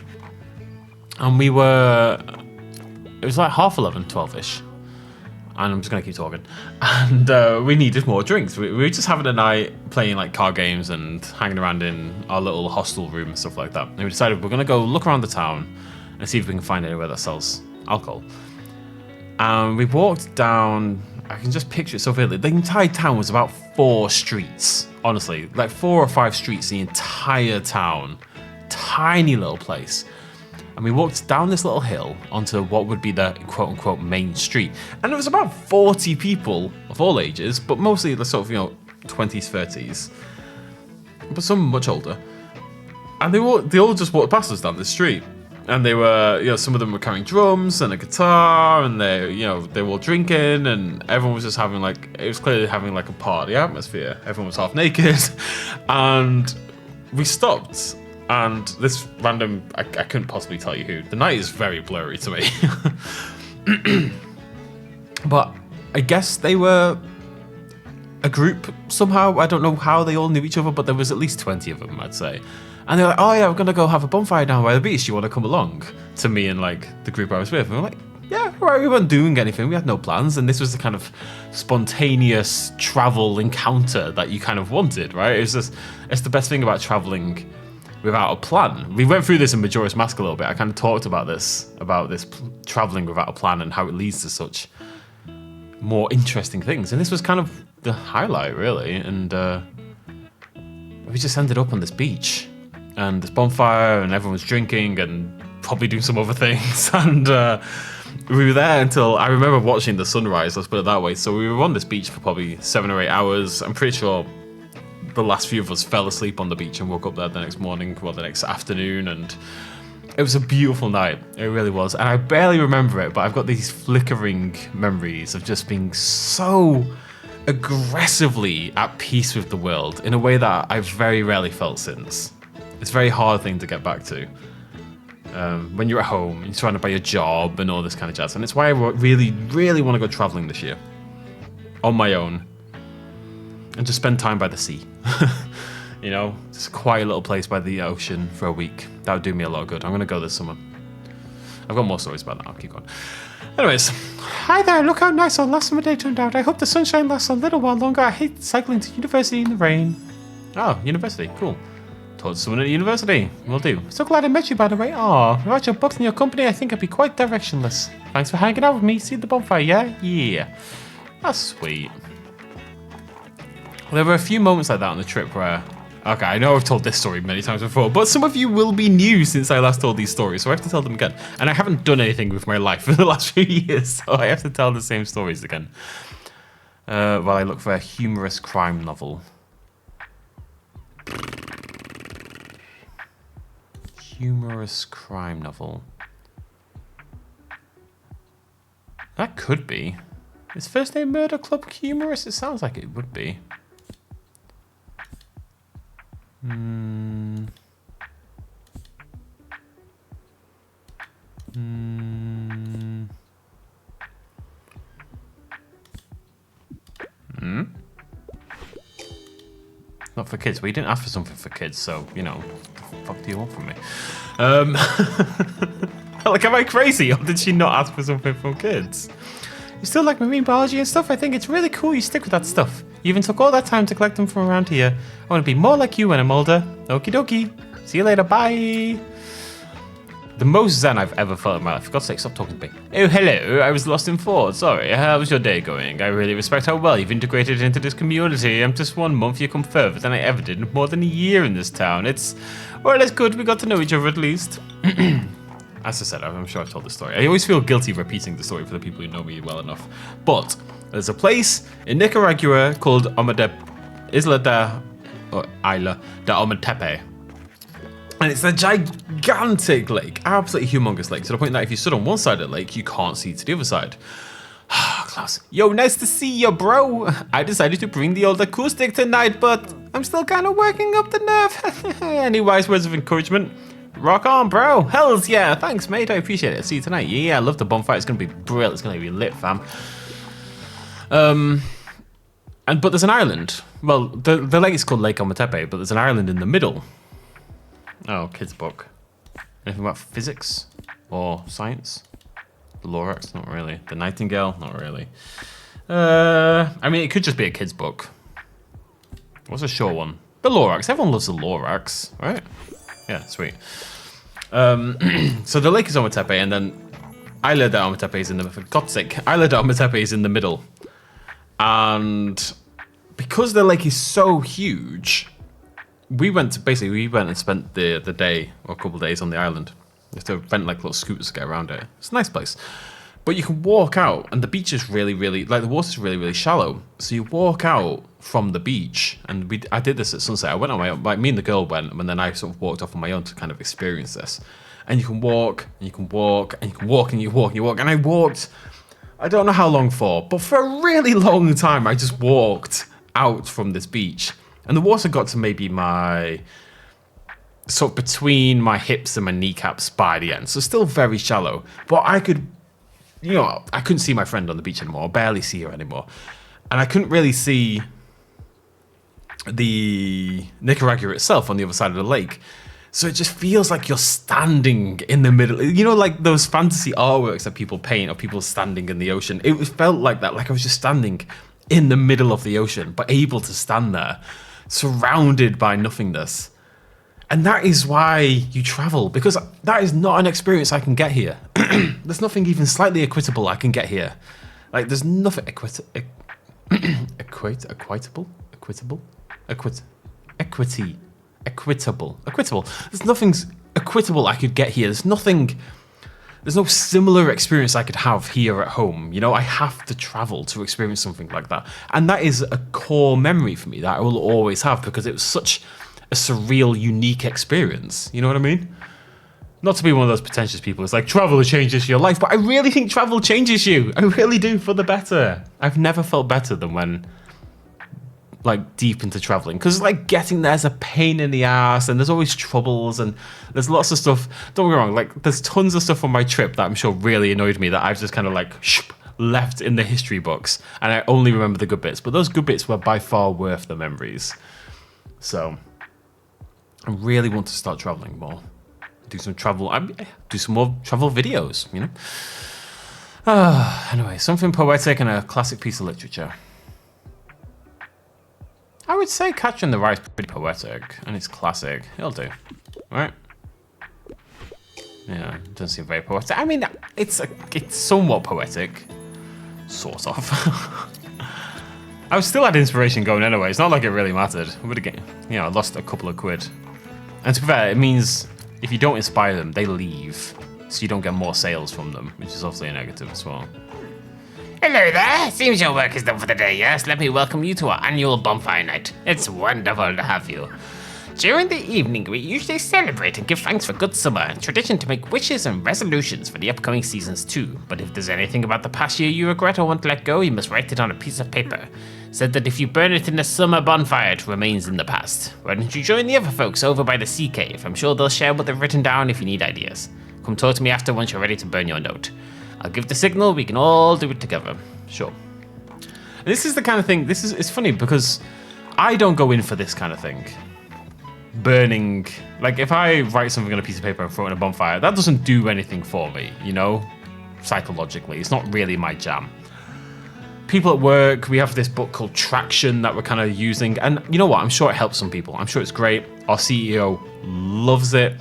And it was like half 11, 12-ish. And I'm just going to keep talking. And we needed more drinks. We were just having a night playing like card games and hanging around in our little hostel room and stuff like that. And we decided we're going to go look around the town and see if we can find anywhere that sells alcohol. And we walked down, I can just picture it so vividly. The entire town was about 4 streets, honestly. Like 4 or 5 streets, the entire town. Tiny little place. And we walked down this little hill onto what would be the quote-unquote main street. And there was about 40 people of all ages, but mostly the sort of, 20s, 30s. But some much older. And they all just walked past us down the street. And they were, some of them were carrying drums and a guitar, and they were all drinking, and everyone was just having it was clearly having like a party atmosphere. Everyone was half naked. And we stopped. And this random, I couldn't possibly tell you who. The night is very blurry to me. But I guess they were a group somehow. I don't know how they all knew each other, but there was at least 20 of them, I'd say. And they're like, oh yeah, we're going to go have a bonfire down by the beach. You want to come along? To me and the group I was with. And we're like, yeah, right, we weren't doing anything. We had no plans. And this was the kind of spontaneous travel encounter that you kind of wanted, right? It's the best thing about traveling without a plan. We went through this in Majora's Mask a little bit. I kind of talked about this traveling without a plan and how it leads to such more interesting things. And this was kind of the highlight, really. And we just ended up on this beach and this bonfire, and everyone was drinking and probably doing some other things. And we were there until, I remember watching the sunrise, let's put it that way. So we were on this beach for probably 7 or 8 hours. I'm pretty sure the last few of us fell asleep on the beach and woke up there the next morning, the next afternoon, and it was a beautiful night. It really was. And I barely remember it, but I've got these flickering memories of just being so aggressively at peace with the world in a way that I've very rarely felt since. It's a very hard thing to get back to. When you're at home, you're surrounded by your job and all this kind of jazz. And it's why I really, really want to go traveling this year. On my own. And just spend time by the sea. Just a quiet little place by the ocean for a week. That would do me a lot of good. I'm going to go this summer. I've got more stories about that. I'll keep going. Anyways. Hi there. Look how nice our last summer day turned out. I hope the sunshine lasts a little while longer. I hate cycling to university in the rain. Oh, university. Cool. Told someone at university. Will do. So glad I met you, by the way. Aw, without your books and your company, I think I'd be quite directionless. Thanks for hanging out with me. See the bonfire, yeah? Yeah. That's sweet. There were a few moments like that on the trip where, okay, I know I've told this story many times before, but some of you will be new since I last told these stories, so I have to tell them again. And I haven't done anything with my life for the last few years, so I have to tell the same stories again. While I look for a humorous crime novel. Humorous crime novel. That could be. Is First Name Murder Club humorous? It sounds like it would be. Not for kids. We didn't ask for something for kids, so, what the fuck do you want from me? Am I crazy? Or did she not ask for something from kids? You still like marine biology and stuff? I think it's really cool you stick with that stuff. You even took all that time to collect them from around here. I want to be more like you when I'm older. Okie dokie. See you later. Bye. The most zen I've ever felt in my life. For God's sake, stop talking to me. Oh, hello. I was lost in thought. Sorry. How was your day going? I really respect how well you've integrated into this community. I'm just 1 month. You come further than I ever did in more than a year in this town. It's good. We got to know each other at least. As I said, I'm sure I've told the story. I always feel guilty repeating the story for the people who know me well enough. But there's a place in Nicaragua called Isla de Ometepe. And it's a gigantic lake, absolutely humongous lake, to the point that if you stood on one side of the lake, you can't see to the other side. Klaus, yo, nice to see you, bro. I decided to bring the old acoustic tonight, but I'm still kind of working up the nerve. Any wise words of encouragement? Rock on, bro. Hells yeah. Thanks, mate. I appreciate it. See you tonight. Yeah, I love the bonfire. It's going to be brilliant. It's going to be lit, fam. But there's an island. Well, the lake is called Lake Ometepe, but there's an island in the middle. Oh, kid's book. Anything about physics or science? The Lorax? Not really. The Nightingale? Not really. I mean, it could just be a kid's book. What's a short one? The Lorax. Everyone loves the Lorax, right? Yeah, sweet. So the lake is Ometepe, and then Isla de Ometepe is in the, for God's sake, Isla de Ometepe is in the middle. And because the lake is so huge, we went and spent the day or a couple of days on the island. You have to rent like little scooters to get around it. It's a nice place. But you can walk out, and the beach is really, really, like the water's really, really shallow. So you walk out from the beach, and I did this at sunset. I went on my own, like me and the girl went, and then I sort of walked off on my own to kind of experience this. And you can walk, and you can walk, and you can walk, and you walk, and you walk. And I walked, I don't know how long for, but for a really long time, I just walked out from this beach. And the water got to maybe my, sort of between my hips and my kneecaps by the end. So still very shallow, but I could, I couldn't see my friend on the beach anymore, barely see her anymore. And I couldn't really see the Nicaragua itself on the other side of the lake. So it just feels like you're standing in the middle. Like those fantasy artworks that people paint of people standing in the ocean. It felt like that, like I was just standing in the middle of the ocean, but able to stand there, surrounded by nothingness. And that is why you travel, because that is not an experience I can get here. There's nothing even slightly equitable I can get here. Like, there's nothing equitable. There's nothing equitable I could get here. There's no similar experience I could have here at home. I have to travel to experience something like that. And that is a core memory for me that I will always have, because it was such a surreal, unique experience. You know what I mean? Not to be one of those pretentious people. It's like, travel changes your life. But I really think travel changes you. I really do, for the better. I've never felt better than when, like, deep into traveling. Because, like, getting there's a pain in the ass, and there's always troubles, and there's lots of stuff. Don't get me wrong, like, there's tons of stuff on my trip that I'm sure really annoyed me that I've just kind of, like, left in the history books. And I only remember the good bits. But those good bits were by far worth the memories. So I really want to start traveling more. Do some more travel videos, Anyway, something poetic and a classic piece of literature. I would say Catcher in the Rye is pretty poetic, and it's classic. It'll do, right? Yeah, it doesn't seem very poetic. I mean, it's somewhat poetic, sort of. I still had inspiration going anyway. It's not like it really mattered. I would have, I lost a couple of quid. And to be fair, it means if you don't inspire them, they leave, so you don't get more sales from them, which is obviously a negative as well. Hello there. Seems your work is done for the day, yes? Let me welcome you to our annual bonfire night. It's wonderful to have you. During the evening, we usually celebrate and give thanks for good summer, and tradition to make wishes and resolutions for the upcoming seasons too. But if there's anything about the past year you regret or want to let go, you must write it on a piece of paper. Said that if you burn it in the summer bonfire, it remains in the past. Why don't you join the other folks over by the sea cave? I'm sure they'll share what they've written down if you need ideas. Come talk to me after once you're ready to burn your note. I'll give the signal, we can all do it together. Sure. And this is the kind of thing, it's funny because I don't go in for this kind of thing. Burning, like if I write something on a piece of paper and throw it in a bonfire, that doesn't do anything for me, psychologically. It's not really my jam. People at work, we have this book called Traction that we're kind of using, and you know what, I'm sure it helps some people. I'm sure it's great. Our CEO loves it,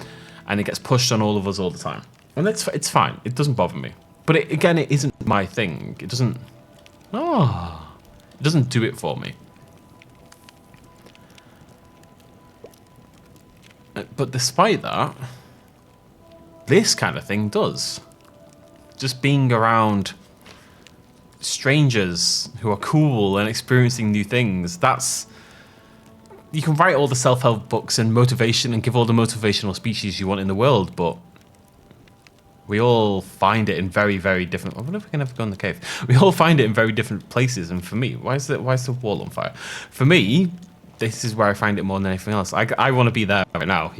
and it gets pushed on all of us all the time. And it's fine. It doesn't bother me. But it isn't my thing. It doesn't do it for me. But despite that, this kind of thing does. Just being around strangers who are cool and experiencing new things, you can write all the self-help books and motivation and give all the motivational speeches you want in the world, but we all find it in very, very different... I wonder if we can ever go in the cave. We all find it in very different places, and for me, why is the wall on fire? For me, this is where I find it more than anything else. I want to be there right now,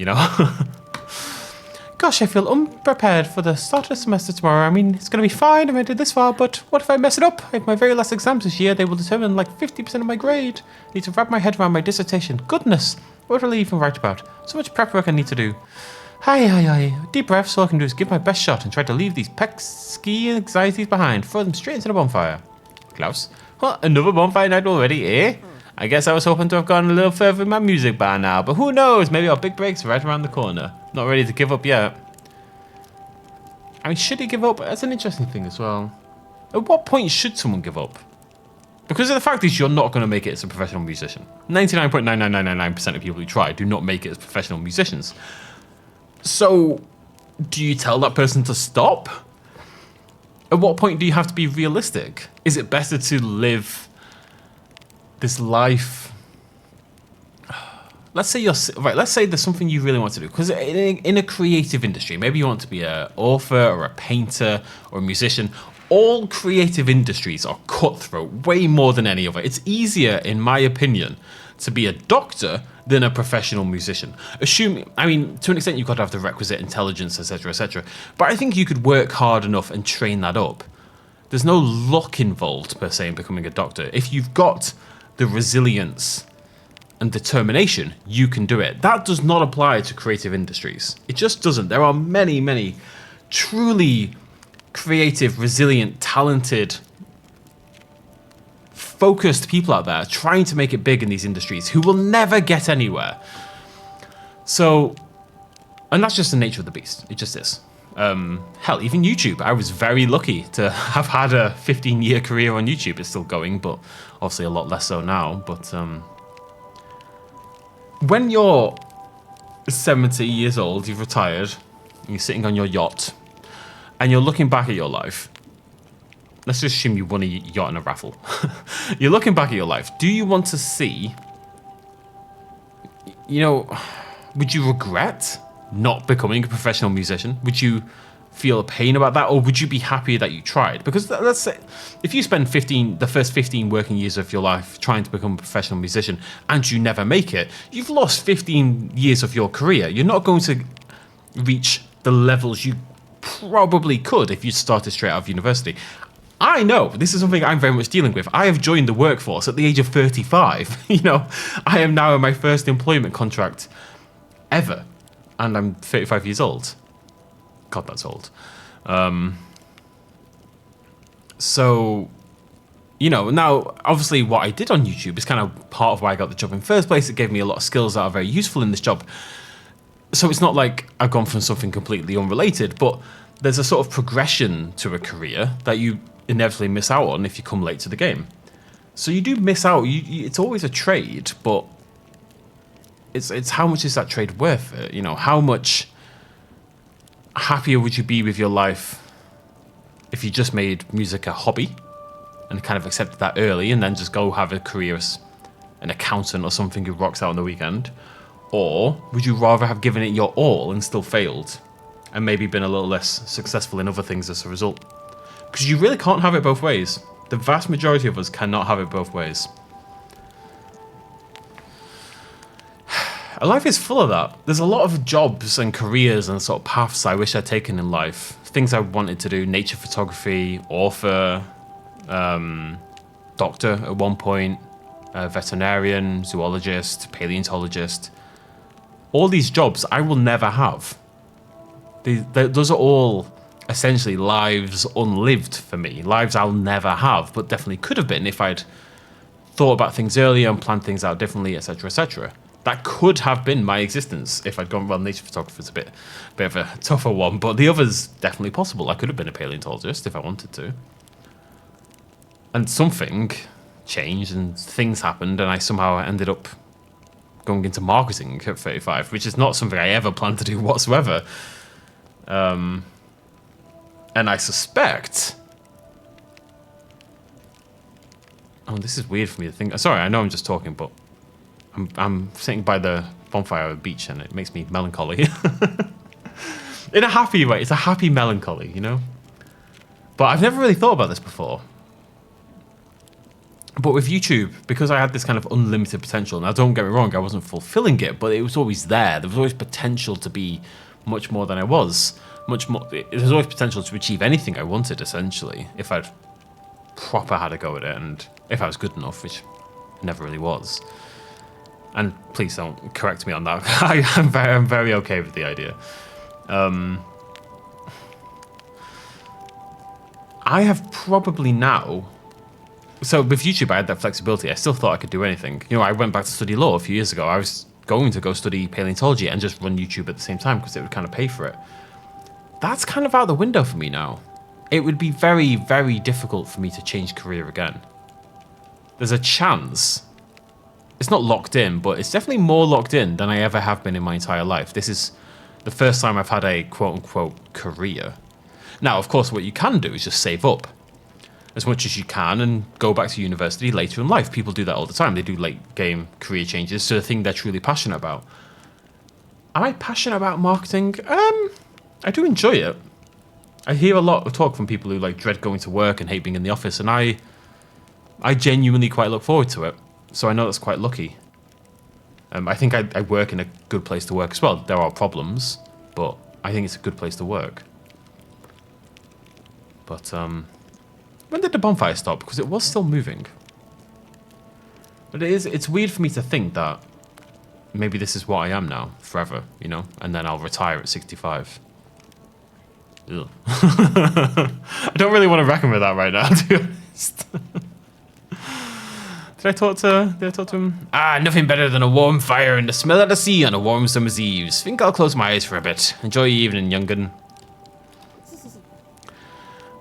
Gosh, I feel unprepared for the start of the semester tomorrow. I mean, it's going to be fine. I made it this far, but what if I mess it up? I have my very last exams this year. They will determine like 50% of my grade. I need to wrap my head around my dissertation. Goodness, what will I even write about? So much prep work I need to do. Hi. Deep breaths. All I can do is give my best shot and try to leave these pesky anxieties behind. Throw them straight into the bonfire. Klaus, well, another bonfire night already, eh? I guess I was hoping to have gone a little further in my music bar now, but who knows? Maybe our big break's right around the corner. Not ready to give up yet. I mean, should he give up? That's an interesting thing as well. At what point should someone give up? Because the fact is, you're not going to make it as a professional musician. 99.99999% of people who try do not make it as professional musicians. So, do you tell that person to stop? At what point do you have to be realistic? Is it better to live this life? Let's say let's say there's something you really want to do. Because in a creative industry, maybe you want to be an author or a painter or a musician. All creative industries are cutthroat, way more than any other. It's easier, in my opinion, to be a doctor than a professional musician. I mean, to an extent, you've got to have the requisite intelligence, etc., etc. But I think you could work hard enough and train that up. There's no luck involved, per se, in becoming a doctor. If you've got the resilience and determination, you can do it. That does not apply to creative industries. It just doesn't. There are many, many truly creative, resilient, talented, focused people out there trying to make it big in these industries who will never get anywhere. So, and that's just the nature of the beast. It just is. Hell, even YouTube. I was very lucky to have had a 15-year career on YouTube. It's still going, but obviously a lot less so now. But when you're 70 years old, you've retired, you're sitting on your yacht, and you're looking back at your life. Let's just assume you won a yacht in a raffle. You're looking back at your life. Do you want to see, would you regret not becoming a professional musician? Would you feel a pain about that? Or would you be happy that you tried? Because let's say, if you spend the first 15 working years of your life trying to become a professional musician and you never make it, you've lost 15 years of your career. You're not going to reach the levels you probably could if you started straight out of university. I know, this is something I'm very much dealing with. I have joined the workforce at the age of 35. I am now in my first employment contract ever. And I'm 35 years old. God, that's old. So, now, obviously what I did on YouTube is kind of part of why I got the job in the first place. It gave me a lot of skills that are very useful in this job. So it's not like I've gone from something completely unrelated, but there's a sort of progression to a career that you inevitably miss out on if you come late to the game. So you do miss out. It's always a trade, but it's how much is that trade worth it? How much happier would you be with your life if you just made music a hobby and kind of accepted that early and then just go have a career as an accountant or something who rocks out on the weekend? Or would you rather have given it your all and still failed and maybe been a little less successful in other things as a result? Because you really can't have it both ways. The vast majority of us cannot have it both ways. Life is full of that. There's a lot of jobs and careers and sort of paths I wish I'd taken in life. Things I wanted to do: nature photography, author, doctor at one point, veterinarian, zoologist, paleontologist. All these jobs I will never have. Those are all essentially lives unlived for me. Lives I'll never have, but definitely could have been if I'd thought about things earlier and planned things out differently, etc., etc. That could have been my existence if I'd gone, well, nature photography is a bit of a tougher one, but the other's definitely possible. I could have been a paleontologist if I wanted to. And something changed and things happened and I somehow ended up going into marketing at 35, which is not something I ever planned to do whatsoever. And I suspect... Oh, this is weird for me to think. Sorry, I know I'm just talking, but I'm sitting by the bonfire at the beach and it makes me melancholy. In a happy way. It's a happy melancholy, But I've never really thought about this before. But with YouTube, because I had this kind of unlimited potential, now don't get me wrong, I wasn't fulfilling it, but it was always there. There was always potential to be much more than I was. Much more. There was always potential to achieve anything I wanted, essentially, if I'd proper had a go at it, and if I was good enough, which I never really was. And please don't correct me on that. I'm very okay with the idea. I have probably now... So with YouTube, I had that flexibility. I still thought I could do anything. I went back to study law a few years ago. I was going to go study paleontology and just run YouTube at the same time because it would kind of pay for it. that's kind of out the window for me now. It would be very, very difficult for me to change career again. There's a chance. It's not locked in, but it's definitely more locked in than I ever have been in my entire life. This is the first time I've had a quote-unquote career. Now, of course, what you can do is just save up as much as you can and go back to university later in life. People do that all the time. They do late-game career changes to the thing they're truly passionate about. Am I passionate about marketing? I do enjoy it. I hear a lot of talk from people who dread going to work and hate being in the office, and I genuinely quite look forward to it. So I know that's quite lucky. I think I work in a good place to work as well. There are problems, but I think it's a good place to work. But when did the bonfire stop? Because it was still moving. But it's weird for me to think that maybe this is what I am now, forever, you know? And then I'll retire at 65. Ugh. I don't really want to reckon with that right now, to be honest. Did I talk to him? Ah, nothing better than a warm fire and the smell of the sea on a warm summer's eves. Think I'll close my eyes for a bit. Enjoy your evening, young'un.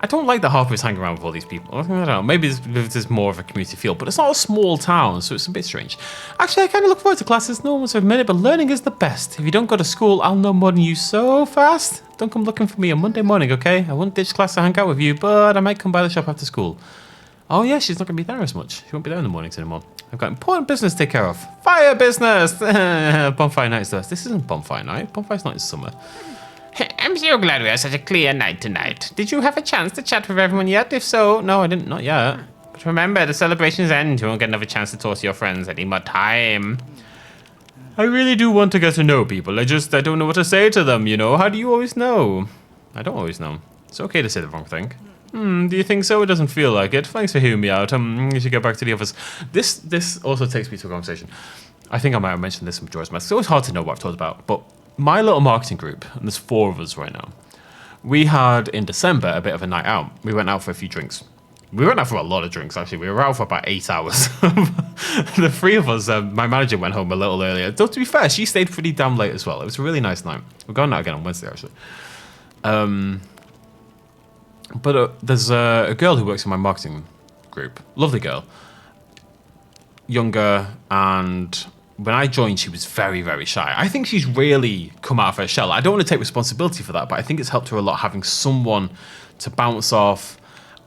I don't like that Harper's hanging around with all these people. I don't know, maybe there's more of a community feel, but it's not a small town, so it's a bit strange. Actually, I kind of look forward to classes. No one wants to admit it, but learning is the best. If you don't go to school, I'll know more than you so fast. Don't come looking for me on Monday morning, okay? I won't ditch class to hang out with you, but I might come by the shop after school. Oh yeah, she's not going to be there as much. She won't be there in the mornings anymore. I've got important business to take care of. Fire business! Bonfire night is this. This isn't bonfire night. Bonfire's not in summer. I'm so glad we have such a clear night tonight. Did you have a chance to chat with everyone yet? If so, No, I didn't. Not yet. but remember, the celebrations end. You won't get another chance to talk to your friends any more time. I really do want to get to know people. I don't know what to say to them, you know? How do you always know? I don't always know. It's okay to say the wrong thing. Do you think so? It doesn't feel like it. Thanks for hearing me out. You should get back to the office. This also takes me to a conversation. I think I might have mentioned this in Majora's Mask. It's always hard to know what I've talked about, but my little marketing group, and there's 4 of us right now, we had in December a bit of a night out. We went out for a few drinks. We went out for a lot of drinks, actually. We were out for about 8 hours. The 3 of us, my manager went home a little earlier. Though, to be fair, she stayed pretty damn late as well. It was a really nice night. We're going out again on Wednesday, actually. But there's a girl who works in my marketing group. Lovely girl. Younger, and when I joined, she was very, very shy. I think she's really come out of her shell. I don't want to take responsibility for that, but I think it's helped her a lot having someone to bounce off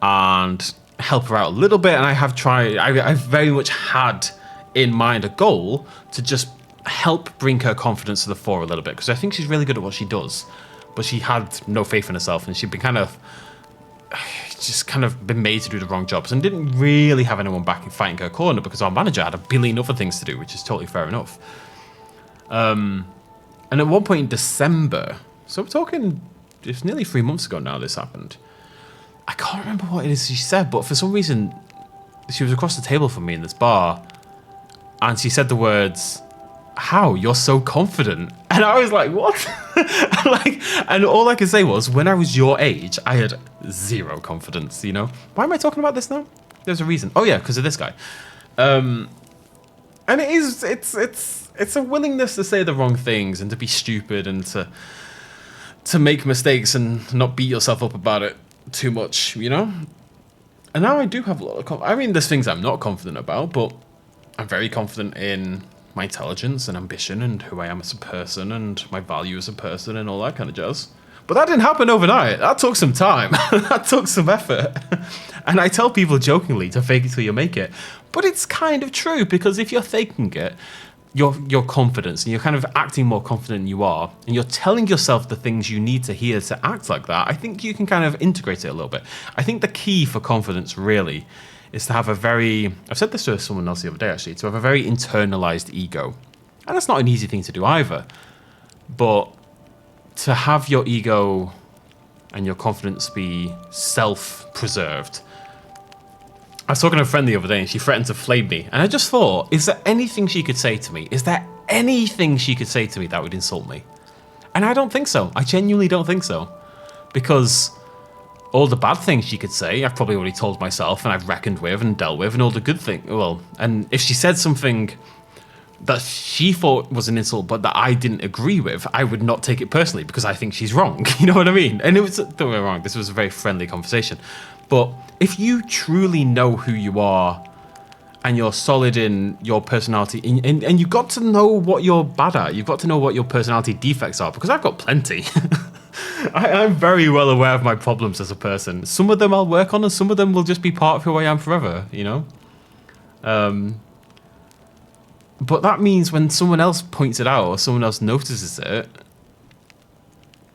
and help her out a little bit. And I have tried, I've very much had in mind a goal to just help bring her confidence to the fore a little bit, because I think she's really good at what she does, but she had no faith in herself, and she'd been kind of been made to do the wrong jobs and didn't really have anyone back and fighting her corner because our manager had a billion other things to do, which is totally fair enough. And at one point in December, so we're talking, it's nearly 3 months ago now this happened. I can't remember what it is she said, but for some reason, she was across the table from me in this bar, and she said the words, "How? You're so confident." And I was like, what? And all I could say was, when I was your age, I had 0 confidence, you know? Why am I talking about this now? There's a reason. Oh yeah, because of this guy. And it's a willingness to say the wrong things and to be stupid and to make mistakes and not beat yourself up about it too much, you know? And now I do have a lot of confidence. I mean, there's things I'm not confident about, but I'm very confident in my intelligence and ambition and who I am as a person and my value as a person and all that kind of jazz. But that didn't happen overnight. That took some time. That took some effort. And I tell people jokingly to fake it till you make it. But it's kind of true, because if you're faking it, your confidence, and you're kind of acting more confident than you are, and you're telling yourself the things you need to hear to act like that, I think you can kind of integrate it a little bit. I think the key for confidence really is to have a very, I've said this to someone else the other day actually, to have a very internalized ego. And that's not an easy thing to do either. But to have your ego and your confidence be self-preserved. I was talking to a friend the other day and she threatened to flame me. And I just thought, is there anything she could say to me? Is there anything she could say to me that would insult me? And I don't think so. I genuinely don't think so. Because all the bad things she could say, I've probably already told myself and I've reckoned with and dealt with, and all the good things, well, and if she said something that she thought was an insult, but that I didn't agree with, I would not take it personally because I think she's wrong. You know what I mean? And it was, don't get me wrong, this was a very friendly conversation. But if you truly know who you are and you're solid in your personality, and you've got to know what you're bad at, you've got to know what your personality defects are, because I've got plenty. I'm very well aware of my problems as a person. Some of them I'll work on, and some of them will just be part of who I am forever, you know? But that means when someone else points it out or someone else notices it,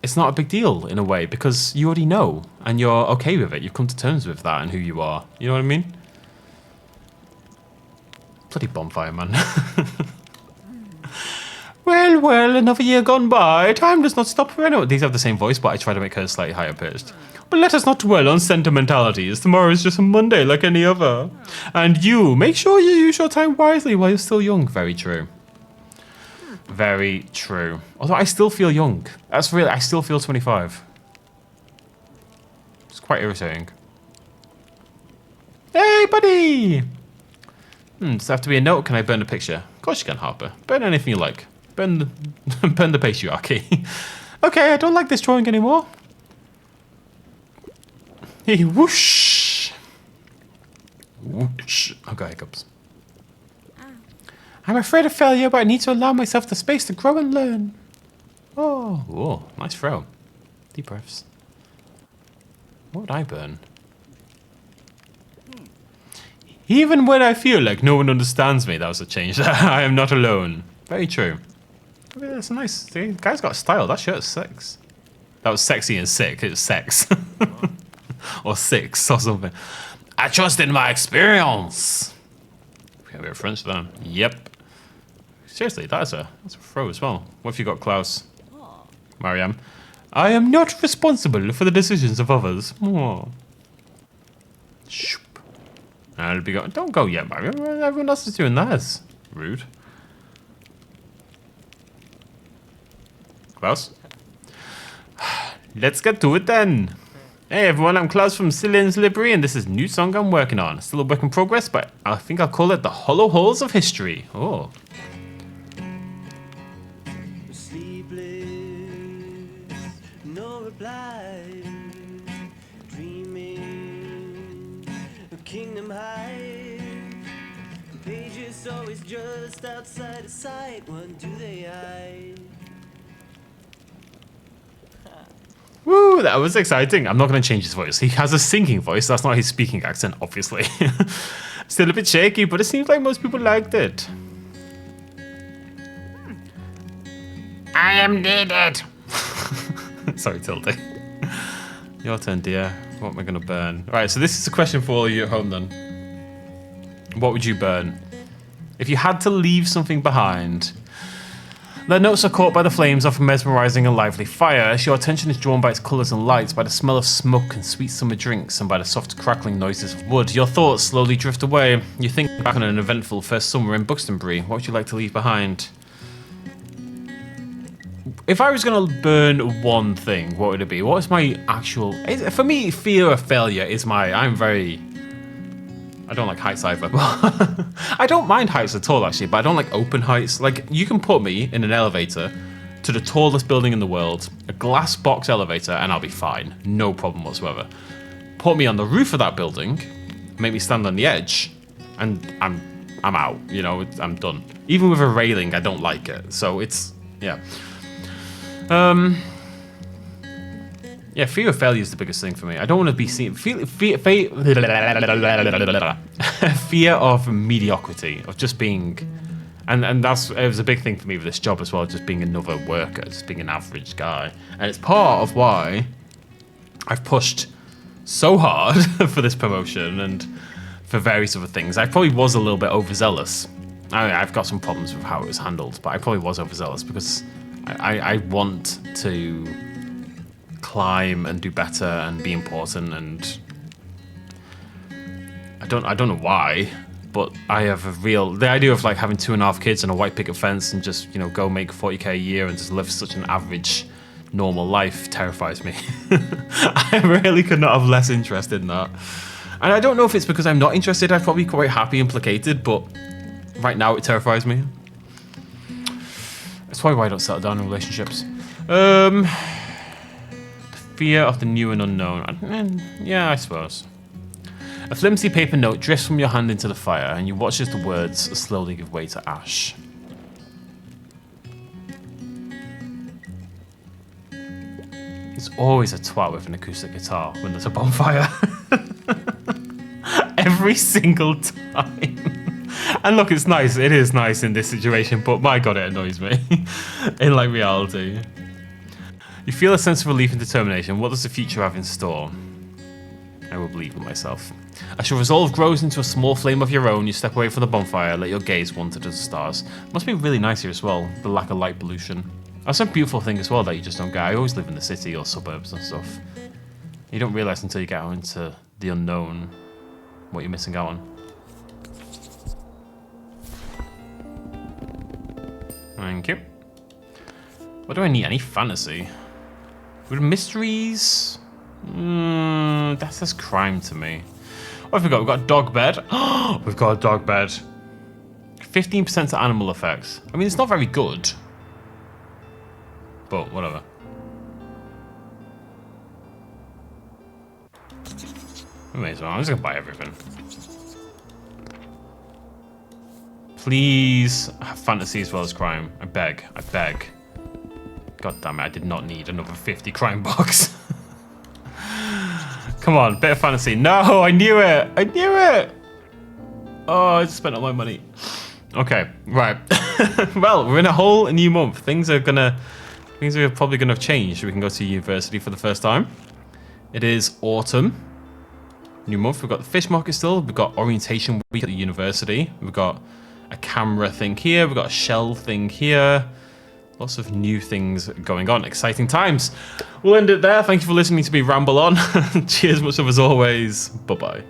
it's not a big deal in a way, because you already know and you're okay with it. You've come to terms with that and who you are. You know what I mean? Bloody bonfire, man. Well, another year gone by. Time does not stop for anyone. These have the same voice, but I try to make her slightly higher pitched. But let us not dwell on sentimentalities. Tomorrow is just a Monday like any other. And you, make sure you use your time wisely while you're still young. Very true. Very true. Although I still feel young. That's really, I still feel 25. It's quite irritating. Hey, buddy! Does there have to be a note? Can I burn a picture? Of course you can, Harper. Burn anything you like. Burn the, burn the patriarchy. Okay, I don't like this drawing anymore. Hey, whoosh. Whoosh. I've got hiccups. I'm afraid of failure, but I need to allow myself the space to grow and learn. Oh, nice throw. Deep breaths. What would I burn? Even when I feel like no one understands me, that was a change. I am not alone. Very true. That's nice. See, the guy's got style. That shirt's sex. That was sexy and sick. It was sex. Or six or something. I trust in my experience. We have a French then. Yep. Seriously, that's a throw as well. What if you got Klaus? Mariam. I am not responsible for the decisions of others. Oh. Shoop. I'll be going. Don't go yet, Mariam. Everyone else is doing theirs. Rude. Klaus? Let's get to it then. Hey everyone, I'm Klaus from Cillian's Library, and this is a new song I'm working on. Still a work in progress, but I think I'll call it The Hollow Halls of History. Oh. Sleepless, no reply, dreaming, a kingdom high. Pages always just outside of sight. What do they hide? Woo, that was exciting. I'm not going to change his voice. He has a singing voice. That's not his speaking accent, obviously. Still a bit shaky, but it seems like most people liked it. I am needed. Sorry, Tilde. Your turn, dear. What am I going to burn? All right, so this is a question for all you at home then. What would you burn? If you had to leave something behind... The notes are caught by the flames of a mesmerizing and lively fire as your attention is drawn by its colors and lights, by the smell of smoke and sweet summer drinks, and by the soft crackling noises of wood. Your thoughts slowly drift away. You think back on an eventful first summer in Buxtonbury. What would you like to leave behind? If I was going to burn one thing, what would it be? What is my actual... For me, fear of failure is my... I don't like heights either. I don't mind heights at all, actually, but I don't like open heights. Like, you can put me in an elevator to the tallest building in the world, a glass box elevator, and I'll be fine. No problem whatsoever. Put me on the roof of that building, make me stand on the edge, and I'm out. You know, I'm done. Even with a railing, I don't like it. So it's, yeah. Yeah, fear of failure is the biggest thing for me. I don't want to be seen. Fear of mediocrity, of just being, and it was a big thing for me with this job as well, just being another worker, just being an average guy. And it's part of why I've pushed so hard for this promotion and for various other things. I probably was a little bit overzealous. I've got some problems with how it was handled, but I probably was overzealous because I want to climb and do better and be important, and I don't know why, but I have the idea of like having 2.5 kids and a white picket fence and just, you know, go make 40k a year and just live such an average normal life terrifies me. I really could not have less interest in that. And I don't know if it's because I'm not interested. I'm probably quite happy and placated, but right now it terrifies me. That's probably why I don't settle down in relationships. The fear of the new and unknown. Yeah, I suppose. A flimsy paper note drifts from your hand into the fire, and you watch as the words slowly give way to ash. There's always a twat with an acoustic guitar when there's a bonfire. Every single time. And look, it's nice. It is nice in this situation, but my god, it annoys me. In like reality. You feel a sense of relief and determination. What does the future have in store? I will believe in myself. As your resolve grows into a small flame of your own, you step away from the bonfire, let your gaze wander to the stars. Must be really nice here as well, the lack of light pollution. That's a beautiful thing as well that you just don't get. I always live in the city or suburbs and stuff. You don't realise until you get out into the unknown what you're missing out on. Thank you. What do I need? Any fantasy? Would mysteries? That says crime to me. What have we got? We've got a dog bed. We've got a dog bed. 15% to animal effects. I mean, it's not very good. But whatever. I may as well. I'm just gonna buy everything. Please have fantasy as well as crime. I beg. I beg. God damn it, I did not need another 50 crime box. Come on, bit of fantasy. No, I knew it. I knew it. Oh, I just spent all my money. Okay, right. Well, we're in a whole new month. Things are probably gonna have changed. We can go to university for the first time. It is autumn. New month. We've got the fish market still. We've got orientation week at the university. We've got a camera thing here. We've got a shell thing here. Lots of new things going on. Exciting times. We'll end it there. Thank you for listening to me ramble on. Cheers much of as always. Bye-bye.